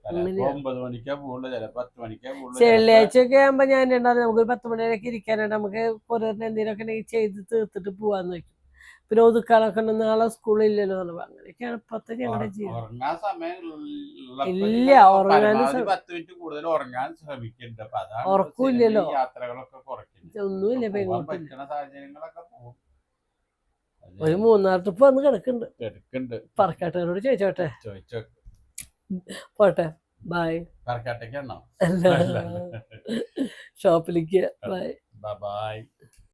ചിലപ്പോ 9 മണിക്കാ പോകുള്ളൂ, ചിലപ്പോ 10 മണിക്കാ പോകുള്ളൂ. വെള്ളിയാഴ്ചയൊക്കെ ആകുമ്പോൾ ഞാൻ ഉണ്ടാകും, നമുക്ക് 10 മണിവരെയൊക്കെ ഇരിക്കാനായിട്ട് നമുക്ക് കൊറിയറിന് എന്തെങ്കിലുമൊക്കെ ഉണ്ടെങ്കിൽ ചെയ്ത് തീർത്തിട്ട് പോവാന്ന് വെക്കും. പിന്നെ ഒതുക്കാനൊക്കെ ഉണ്ട്, നാളെ സ്കൂളില്ലല്ലോ എന്നുള്ളത്. അങ്ങനെയൊക്കെയാണ് ഇപ്പത്തെ ഞങ്ങളുടെ ജീവിതം. ഉറങ്ങാൻ സമയം ഇല്ല, ഉറങ്ങാനും 10 മിനിറ്റ് കൂടുതൽ ഉറങ്ങാൻ ശ്രമിക്കുന്നുണ്ട്. അപ്പൊ അതാണ് ഉറക്കൂല്ലല്ലോ, യാത്രകളൊക്കെ കുറയ്ക്കുന്നത്. ഒന്നുമില്ല. പറ്റുന്ന സാഹചര്യങ്ങളൊക്കെ പോകും. ഒരു 3-4 ട്രിപ്പ് വന്ന് കിടക്കുന്നുണ്ട്. പറക്കാട്ടവരോട് ചോദിച്ചോട്ടെ. പോട്ടെ, ബൈ. പറക്കാട്ടേക്കാണോ? അല്ല, ഷോപ്പിലേക്ക് ബൈ. ബൈ.